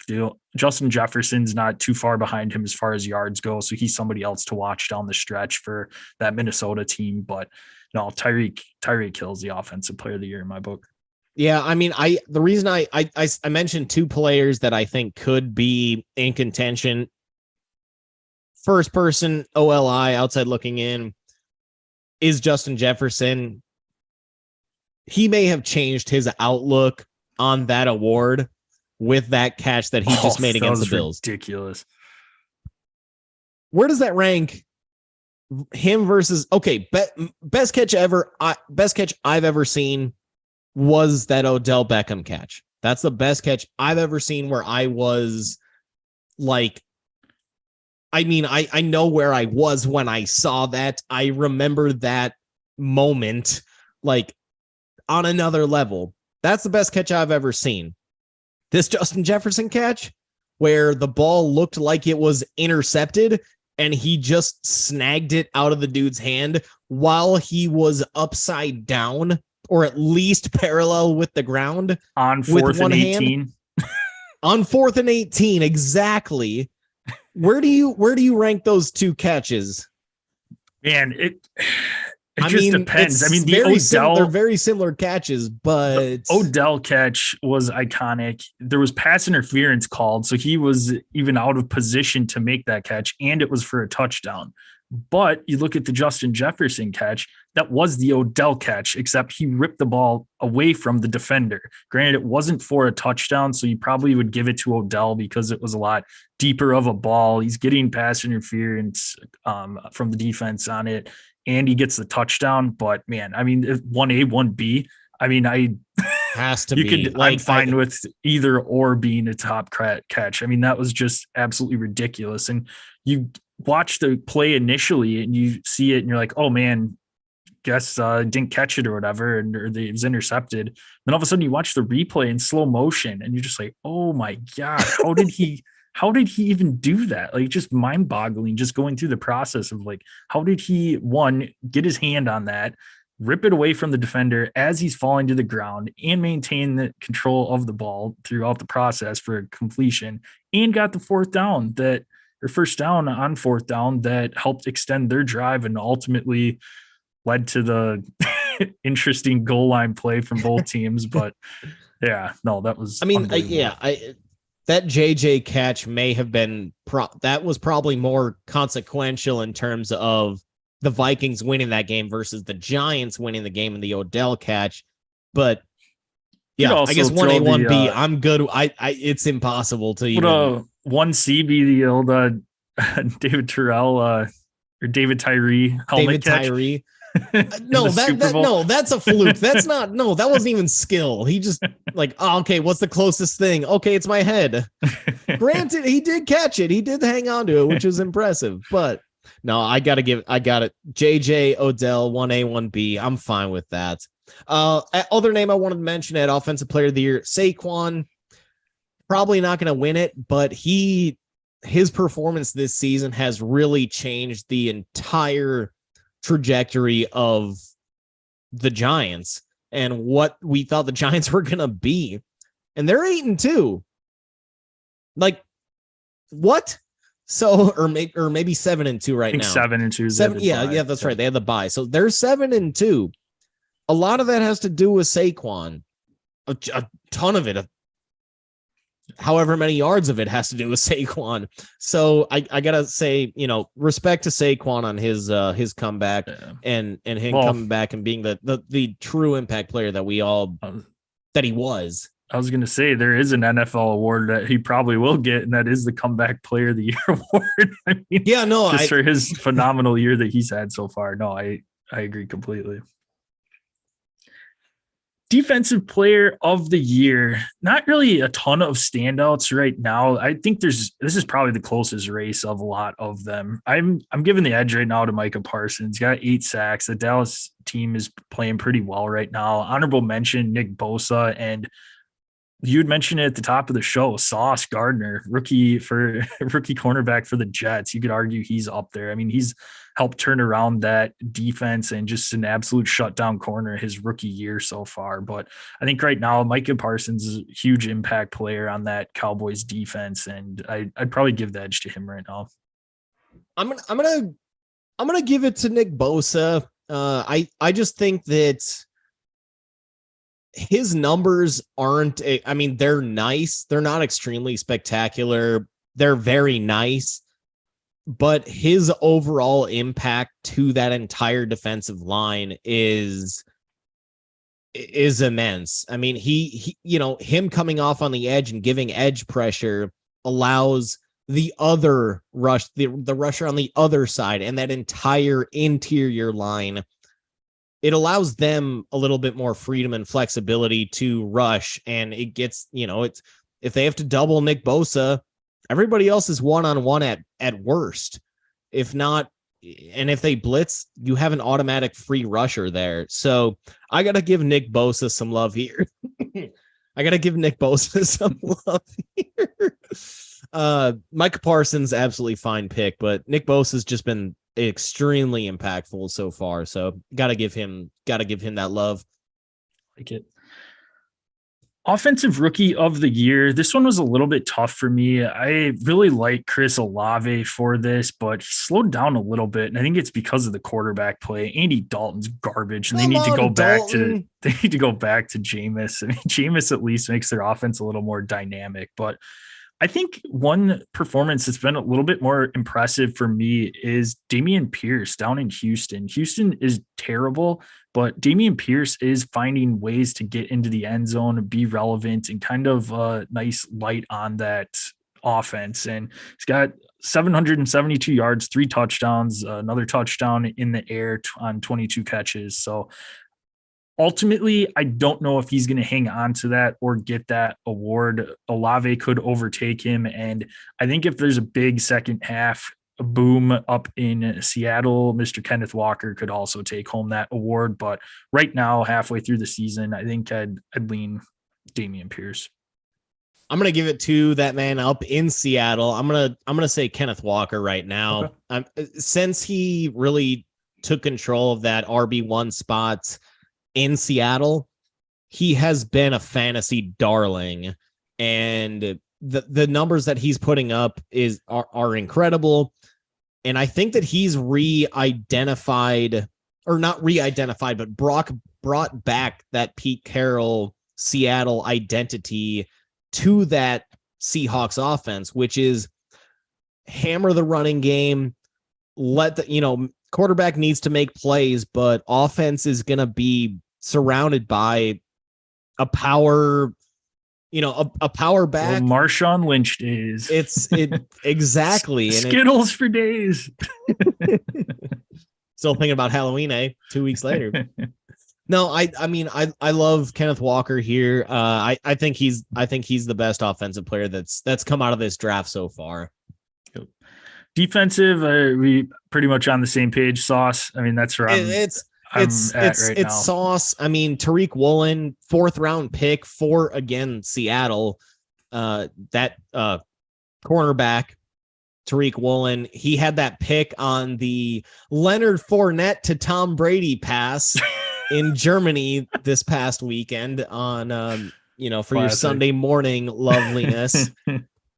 Justin Jefferson's not too far behind him as far as yards go, so he's somebody else to watch down the stretch for that Minnesota team. But no, Tyreek Hill's the Offensive Player of the Year in my book. Yeah, I mean, the reason I mentioned 2 players that I think could be in contention. First person OLI, outside looking in, is Justin Jefferson. He may have changed his outlook on that award with that catch that he just made against the Bills. Ridiculous. Where does that rank him versus best catch ever? Best catch I've ever seen was that Odell Beckham catch. That's the best catch I've ever seen where I was like, I mean, I know where I was when I saw that. I remember that moment like on another level. That's the best catch I've ever seen. This Justin Jefferson catch where the ball looked like it was intercepted and he just snagged it out of the dude's hand while he was upside down or at least parallel with the ground on 4th and 18. On 4th and 18, exactly. Where do you rank those 2 catches? Man, it just depends. I mean, they're very similar catches, but the Odell catch was iconic. There was pass interference called, so he was even out of position to make that catch, and it was for a touchdown. But you look at the Justin Jefferson catch, that was the Odell catch, except he ripped the ball away from the defender. Granted, it wasn't for a touchdown, so you probably would give it to Odell because it was a lot deeper of a ball. He's getting pass interference from the defense on it, and he gets the touchdown. But, man, I mean, 1A, 1B, I mean, has to be. I'm fine with either or being a top catch. I mean, that was just absolutely ridiculous. And you watch the play initially and you see it and you're like, oh man, guess didn't catch it or whatever, or it was intercepted. Then all of a sudden you watch the replay in slow motion and you're just like, oh my God, how did he even do that? Like, just mind boggling, just going through the process of like, how did he, one, get his hand on that, rip it away from the defender as he's falling to the ground and maintain the control of the ball throughout the process for completion, and got the first down on fourth down that helped extend their drive and ultimately led to the interesting goal line play from both teams. But yeah, no, that was, that JJ catch may have been that was probably more consequential in terms of the Vikings winning that game versus the Giants winning the game in the Odell catch. But yeah, I guess 1A, 1B, I'm good. It's impossible to even. 1C be the old David Terrell or David Tyree helmet catch. Tyree. No, that's a fluke. That's not. No, that wasn't even skill. He just okay, what's the closest thing? Okay, it's my head. Granted, he did catch it. He did hang on to it, which was impressive. But no, I got it. JJ, Odell, 1A, 1B. I'm fine with that. Other name I wanted to mention at Offensive Player of the Year, Saquon. Probably not going to win it, but his performance this season has really changed the entire trajectory of the Giants and what we thought the Giants were going to be. And they're 8-2. What? So, or maybe 7-2 right now. 7-2. Yeah, that's right. They had the bye. So they're 7-2. A lot of that has to do with Saquon. A ton of it. However many yards of it has to do with Saquon. So I gotta say, respect to Saquon on his comeback and him coming back and being the true impact player that that he was. I was going to say there is an NFL award that he probably will get, and that is the Comeback Player of the Year award. For his phenomenal year that he's had so far. No, I agree completely. Defensive Player of the Year, not really a ton of standouts right now. I think this is probably the closest race of a lot of them. I'm giving the edge right now to Micah Parsons. He's got 8 sacks. The Dallas team is playing pretty well right now. Honorable mention, Nick Bosa, and you had mentioned it at the top of the show, Sauce Gardner, rookie cornerback for the Jets. You could argue he's up there. I mean, he's helped turn around that defense and just an absolute shutdown corner his rookie year so far. But I think right now, Micah Parsons is a huge impact player on that Cowboys defense, and I'd probably give the edge to him right now. I'm gonna give it to Nick Bosa. I just think that his numbers they're nice. They're not extremely spectacular. They're very nice, but his overall impact to that entire defensive line is immense. I mean, he him coming off on the edge and giving edge pressure allows the other the rusher on the other side and that entire interior line, it allows them a little bit more freedom and flexibility to rush. And it gets, it's, if they have to double Nick Bosa, everybody else is one-on-one at worst. If not, and if they blitz, you have an automatic free rusher there. So I got to give Nick Bosa some love here. Micah Parsons, absolutely fine pick, but Nick Bosa's just been extremely impactful so far. So gotta give him that love. Like it. Offensive Rookie of the Year. This one was a little bit tough for me. I really like Chris Olave for this, but he slowed down a little bit, and I think it's because of the quarterback play. Andy Dalton's garbage, and they need to go back to Jameis. I mean, Jameis at least makes their offense a little more dynamic, but I think one performance that's been a little bit more impressive for me is Dameon Pierce down in Houston. Houston is terrible, but Dameon Pierce is finding ways to get into the end zone, be relevant, and kind of a nice light on that offense. And he's got 772 yards, 3 touchdowns, another touchdown in the air on 22 catches. So ultimately, I don't know if he's going to hang on to that or get that award. Olave could overtake him. And I think if there's a big second half boom up in Seattle, Mr. Kenneth Walker could also take home that award. But right now, halfway through the season, I think I'd lean Dameon Pierce. I'm going to give it to that man up in Seattle. I'm going to say Kenneth Walker right now. Okay. Since he really took control of that RB1 spot in Seattle, he has been a fantasy darling, and the numbers that he's putting up are incredible. And I think that he's re-identified, or not re-identified, but brought back that Pete Carroll Seattle identity to that Seahawks offense, which is hammer the running game, let the, quarterback needs to make plays, but offense is going to be surrounded by a power, a power back. Well, Marshawn Lynch days. Exactly. Skittles for days. Still thinking about Halloween, 2 weeks later. No, I love Kenneth Walker here. I think he's the best offensive player that's come out of this draft so far. Defensive, we pretty much on the same page. Sauce. I mean, that's where it's Sauce. I mean, Tariq Woolen, 4th round pick for, again, Seattle. That cornerback, Tariq Woolen, he had that pick on the Leonard Fournette to Tom Brady pass in Germany this past weekend on, for Classic. Your Sunday morning loveliness.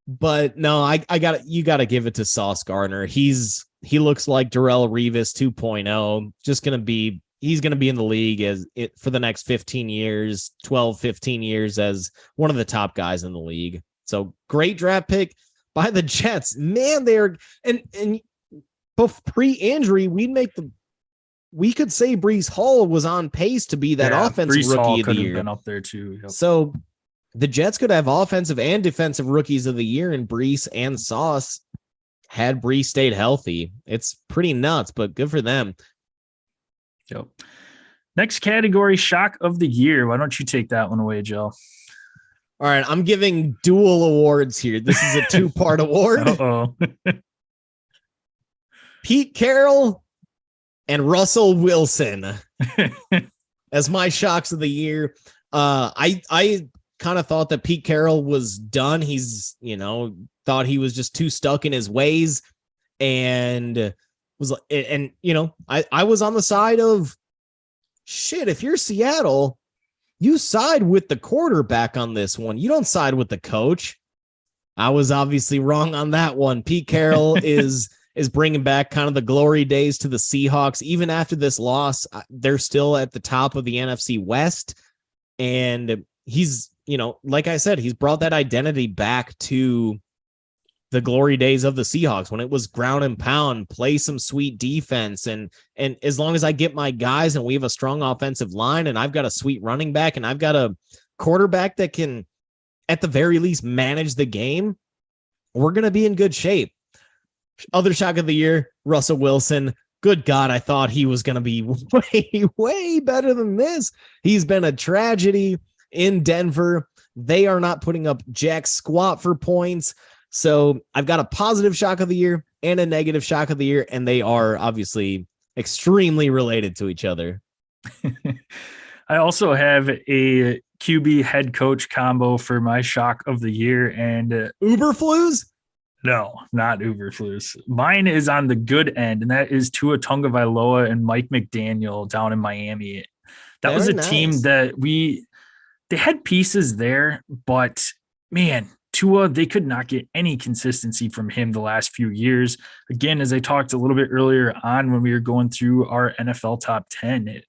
But no, you got to give it to Sauce Gardner. He looks like Darrelle Revis 2.0. He's going to be in the league for the next 15 years as one of the top guys in the league. So great draft pick by the Jets. Man, they're and pre-injury, we could say Breece Hall was on pace to be that offensive Breece rookie Hall of the year. Been up there too. Yep. So the Jets could have offensive and defensive rookies of the year, and Breece and Sauce had Breece stayed healthy. It's pretty nuts, but good for them. Yep. Next category, shock of the year. Why don't you take that one away, Joe? All right, I'm giving dual awards here. This is a 2-part award. Uh-oh. Pete Carroll and Russell Wilson as my shocks of the year. I kind of thought that Pete Carroll was done. He's, thought he was just too stuck in his ways, and was like, and I was on the side of shit. If you're Seattle, you side with the quarterback on this one. You don't side with the coach. I was obviously wrong on that one. Pete Carroll is bringing back kind of the glory days to the Seahawks. Even after this loss, they're still at the top of the NFC West, and he's, like I said, he's brought that identity back to the glory days of the Seahawks when it was ground and pound, play some sweet defense. And as long as I get my guys and we have a strong offensive line and I've got a sweet running back and I've got a quarterback that can, at the very least, manage the game, we're going to be in good shape. Other shock of the year, Russell Wilson. Good God, I thought he was going to be way, way better than this. He's been a tragedy in Denver. They are not putting up jack squat for points. So I've got a positive shock of the year and a negative shock of the year, and they are obviously extremely related to each other. I also have a QB head coach combo for my shock of the year, and Uberflus? No, not Uberflus. Mine is on the good end, and that is Tua Tagovailoa and Mike McDaniel down in Miami. That was a team that they had pieces there, but man, Tua, they could not get any consistency from him the last few years. Again, as I talked a little bit earlier on when we were going through our NFL top 10,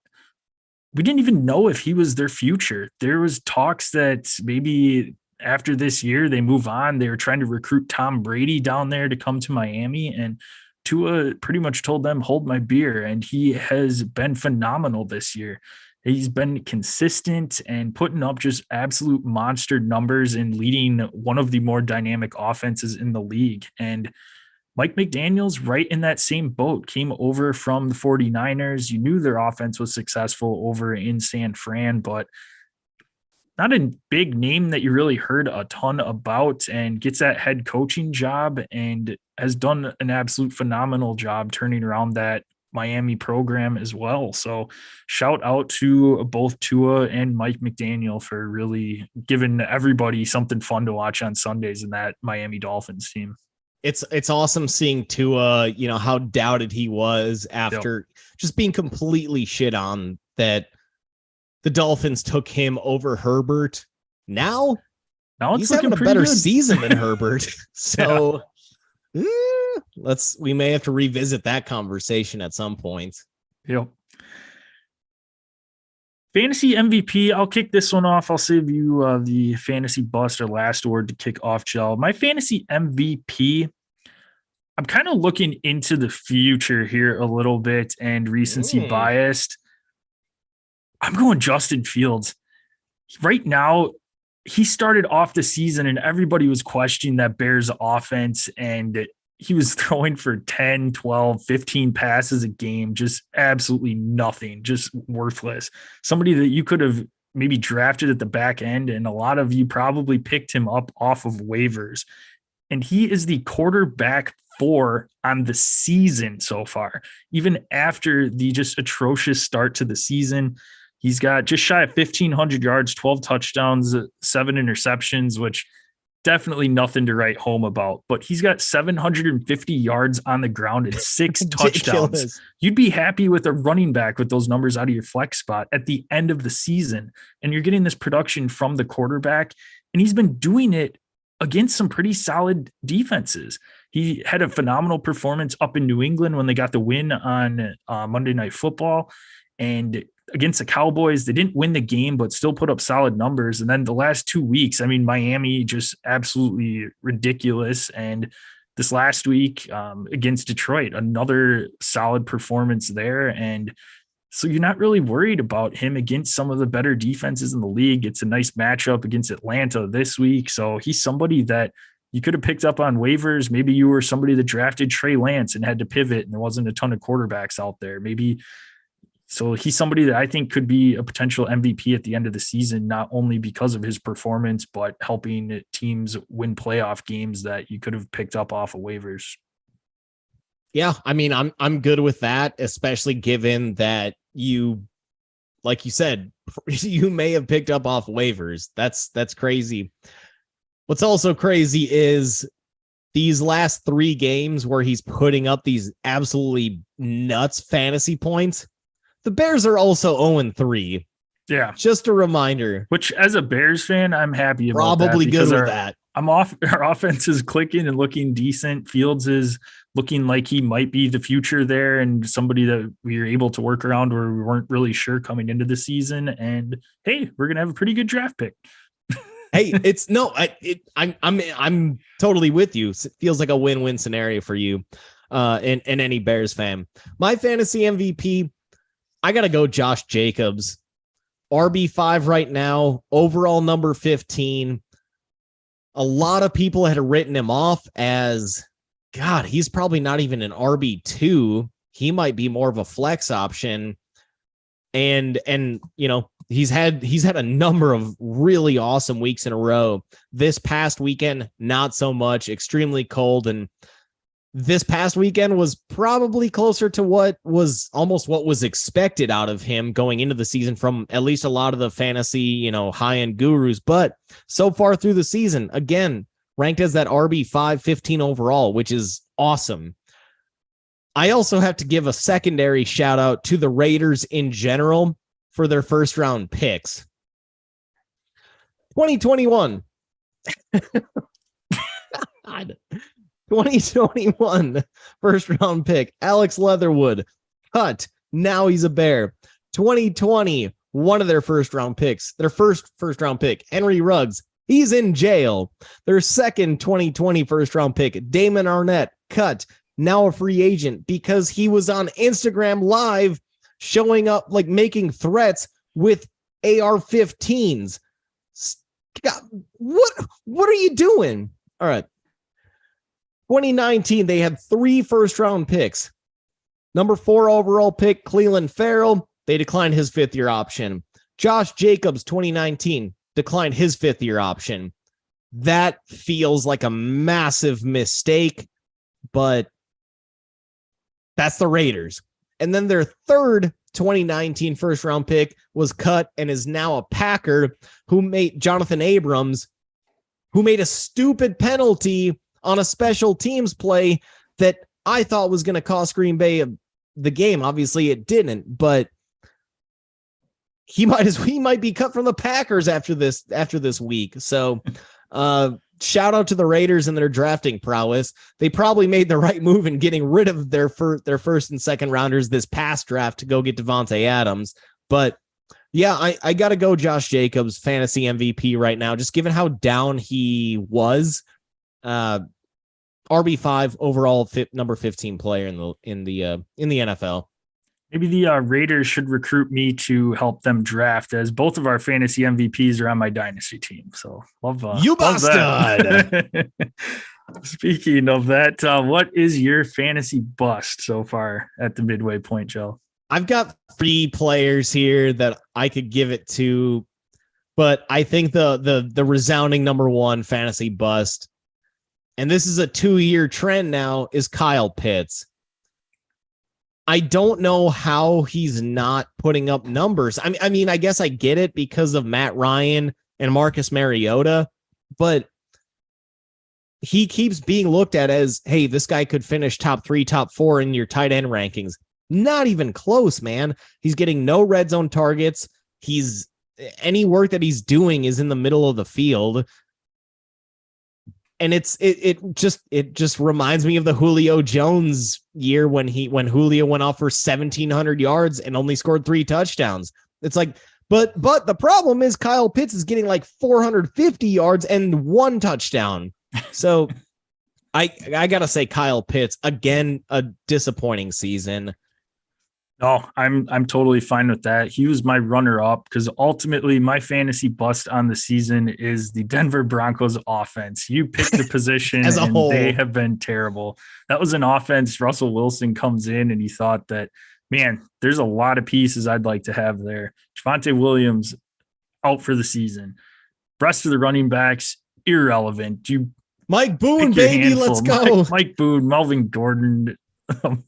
we didn't even know if he was their future. There was talks that maybe after this year they move on. They were trying to recruit Tom Brady down there to come to Miami, and Tua pretty much told them, hold my beer, and he has been phenomenal this year. He's been consistent and putting up just absolute monster numbers and leading one of the more dynamic offenses in the league. And Mike McDaniel's right in that same boat, came over from the 49ers. You knew their offense was successful over in San Fran, but not a big name that you really heard a ton about, and gets that head coaching job and has done an absolute phenomenal job turning around that Miami program as well. So shout out to both Tua and Mike McDaniel for really giving everybody something fun to watch on Sundays in that Miami Dolphins team. It's awesome seeing Tua, how doubted he was after just being completely shit on that the Dolphins took him over Herbert. Now it's he's looking having a pretty better good season than Herbert. So we may have to revisit that conversation at some point. Yep. Fantasy MVP, I'll kick this one off. I'll save you the fantasy bust or last word to kick off, Joe. My fantasy MVP, I'm kind of looking into the future here a little bit and recency biased. I'm going Justin Fields. Right now, he started off the season and everybody was questioning that Bears offense, and he was throwing for 10, 12, 15 passes a game, just absolutely nothing, just worthless. Somebody that you could have maybe drafted at the back end, and a lot of you probably picked him up off of waivers. And he is the quarterback 4 on the season so far, even after the just atrocious start to the season. He's got just shy of 1,500 yards, 12 touchdowns, 7 interceptions, which definitely nothing to write home about. But he's got 750 yards on the ground and 6 touchdowns. You'd be happy with a running back with those numbers out of your flex spot at the end of the season. And you're getting this production from the quarterback. And he's been doing it against some pretty solid defenses. He had a phenomenal performance up in New England when they got the win on Monday Night Football. And against the Cowboys, they didn't win the game, but still put up solid numbers. And then the last 2 weeks, I mean, Miami just absolutely ridiculous. And this last week against Detroit, another solid performance there. And so you're not really worried about him against some of the better defenses in the league. It's a nice matchup against Atlanta this week. So he's somebody that you could have picked up on waivers. Maybe you were somebody that drafted Trey Lance and had to pivot and there wasn't a ton of quarterbacks out there. So he's somebody that I think could be a potential MVP at the end of the season, not only because of his performance, but helping teams win playoff games that you could have picked up off of waivers. Yeah, I mean, I'm good with that, especially given that you, like you said, you may have picked up off waivers. That's crazy. What's also crazy is these last 3 games where he's putting up these absolutely nuts fantasy points. The Bears are also 0-3. Yeah. Just a reminder. Which, as a Bears fan, I'm happy about probably that. Good with that. Our offense is clicking and looking decent. Fields is looking like he might be the future there and somebody that we were able to work around where we weren't really sure coming into the season. And hey, we're going to have a pretty good draft pick. Hey, I'm totally with you. It feels like a win-win scenario for you and any Bears fan. My fantasy MVP, I got to go Josh Jacobs. RB5 right now, overall number 15. A lot of people had written him off as, God, he's probably not even an RB2. He might be more of a flex option. And he's had a number of really awesome weeks in a row. This past weekend, not so much, extremely cold. And this past weekend was probably closer to what was expected out of him going into the season from at least a lot of the fantasy, high-end gurus. But so far through the season, again, ranked as that RB5, 15 overall, which is awesome. I also have to give a secondary shout out to the Raiders in general for their first round picks. 2021. God. 2021 first round pick, Alex Leatherwood, cut. Now he's a Bear. 2020, one of their first round picks, their first round pick, Henry Ruggs, he's in jail. Their second 2020 first round pick, Damon Arnett, cut. Now a free agent because he was on Instagram Live showing up, like making threats with AR-15s. God, what are you doing? All right. 2019, they had 3 first-round picks. Number 4 overall pick, Cleveland Farrell. They declined his 5th-year option. Josh Jacobs, 2019, declined his 5th-year option. That feels like a massive mistake, but that's the Raiders. And then their third 2019 first-round pick was cut and is now a Packer who made Jonathan Abrams, who made a stupid penalty on a special teams play that I thought was going to cost Green Bay the game. Obviously it didn't, but he might be cut from the Packers after this week. So shout out to the Raiders and their drafting prowess. They probably made the right move in getting rid of their first and second rounders this past draft to go get Devontae Adams. But yeah, I got to go Josh Jacobs, fantasy MVP right now, just given how down he was. RB5 overall, number 15 player in the NFL. Maybe the Raiders should recruit me to help them draft, as both of our fantasy MVPs are on my dynasty team. So love you love bastard. Speaking of that, what is your fantasy bust so far at the midway point, Joe? I've got 3 players here that I could give it to, but I think the resounding number 1 fantasy bust, and this is a 2-year trend now, is Kyle Pitts. I don't know how he's not putting up numbers. I mean, I guess I get it because of Matt Ryan and Marcus Mariota, but he keeps being looked at as, hey, this guy could finish top 3, top 4 in your tight end rankings. Not even close, man. He's getting no red zone targets. Any work that he's doing is in the middle of the field. And it just reminds me of the Julio Jones year when Julio went off for 1,700 yards and only scored 3 touchdowns. It's like, but the problem is Kyle Pitts is getting like 450 yards and 1 touchdown. So I gotta say Kyle Pitts, again, a disappointing season. No, I'm totally fine with that. He was my runner-up because ultimately my fantasy bust on the season is the Denver Broncos offense. You picked the position as a and whole. They have been terrible. That was an offense. Russell Wilson comes in and he thought that, man, there's a lot of pieces I'd like to have there. Javonte Williams out for the season. Rest of the running backs, irrelevant. Mike Boone, baby, let's go. Mike Boone, Melvin Gordon. Who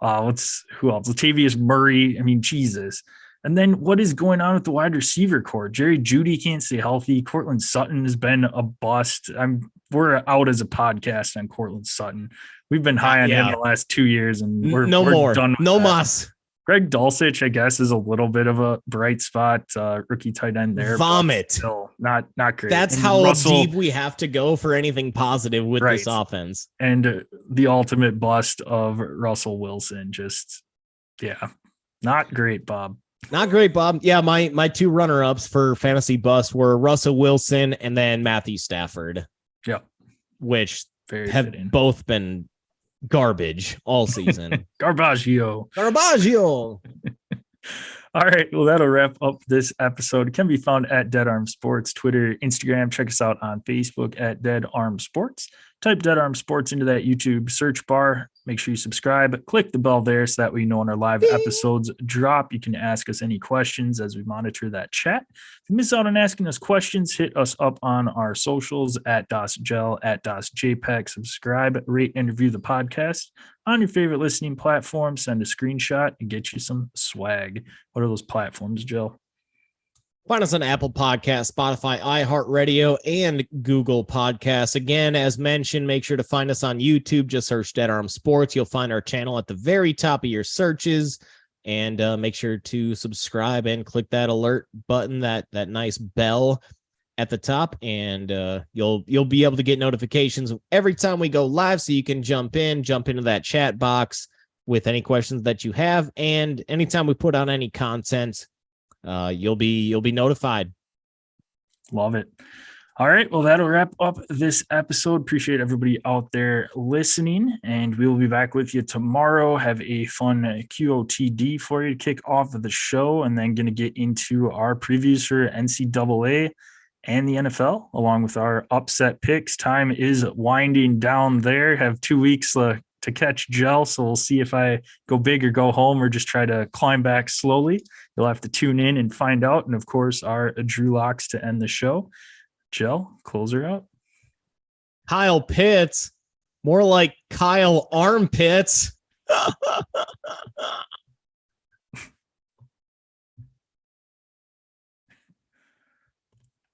else? Latavius Murray. I mean, Jesus. And then what is going on with the wide receiver core? Jerry Jeudy can't stay healthy. Cortland Sutton has been a bust. We're out as a podcast on Cortland Sutton. We've been high on him the last 2 years, and we're done. No mas. Greg Dulcich, I guess, is a little bit of a bright spot, rookie tight end there. Vomit. Still not great. That's and how deep we have to go for anything positive with this offense. And the ultimate bust of Russell Wilson. Just, not great, Bob. Not great, Bob. Yeah, my 2 runner-ups for fantasy bust were Russell Wilson and then Matthew Stafford. Yep. Which Very have fitting. Both been garbage all season. Garbaggio. All right. Well, that'll wrap up this episode. It can be found at Dead Arm Sports, Twitter, Instagram. Check us out on Facebook at Dead Arm Sports. Type Dead Arm Sports into that YouTube search bar. Make sure you subscribe. Click the bell there so that we know when our live episodes drop. You can ask us any questions as we monitor that chat. If you miss out on asking us questions, hit us up on our socials at DosGel, at DosJPEG. Subscribe, rate, and review the podcast on your favorite listening platform. Send a screenshot and get you some swag. What are those platforms, Joe? Find us on Apple Podcasts, Spotify, iHeartRadio, and Google Podcasts. Again, as mentioned, make sure to find us on YouTube. Just search Dead Arm Sports. You'll find our channel at the very top of your searches. And make sure to subscribe and click that alert button, that nice bell at the top. And you'll be able to get notifications every time we go live, so you can jump into that chat box with any questions that you have. And anytime we put out any content, you'll be notified. Love it. All right. Well, that'll wrap up this episode. Appreciate everybody out there listening, and we will be back with you tomorrow. Have a fun QOTD for you to kick off of the show, and then going to get into our previews for NCAA and the NFL, along with our upset picks. Time is winding down there. Have 2 weeks to catch gel, so we'll see if I go big or go home or just try to climb back slowly. You'll have to tune in and find out. And of course, our Drew locks to end the show. Gel, close her out. Kyle Pitts, more like Kyle Armpits.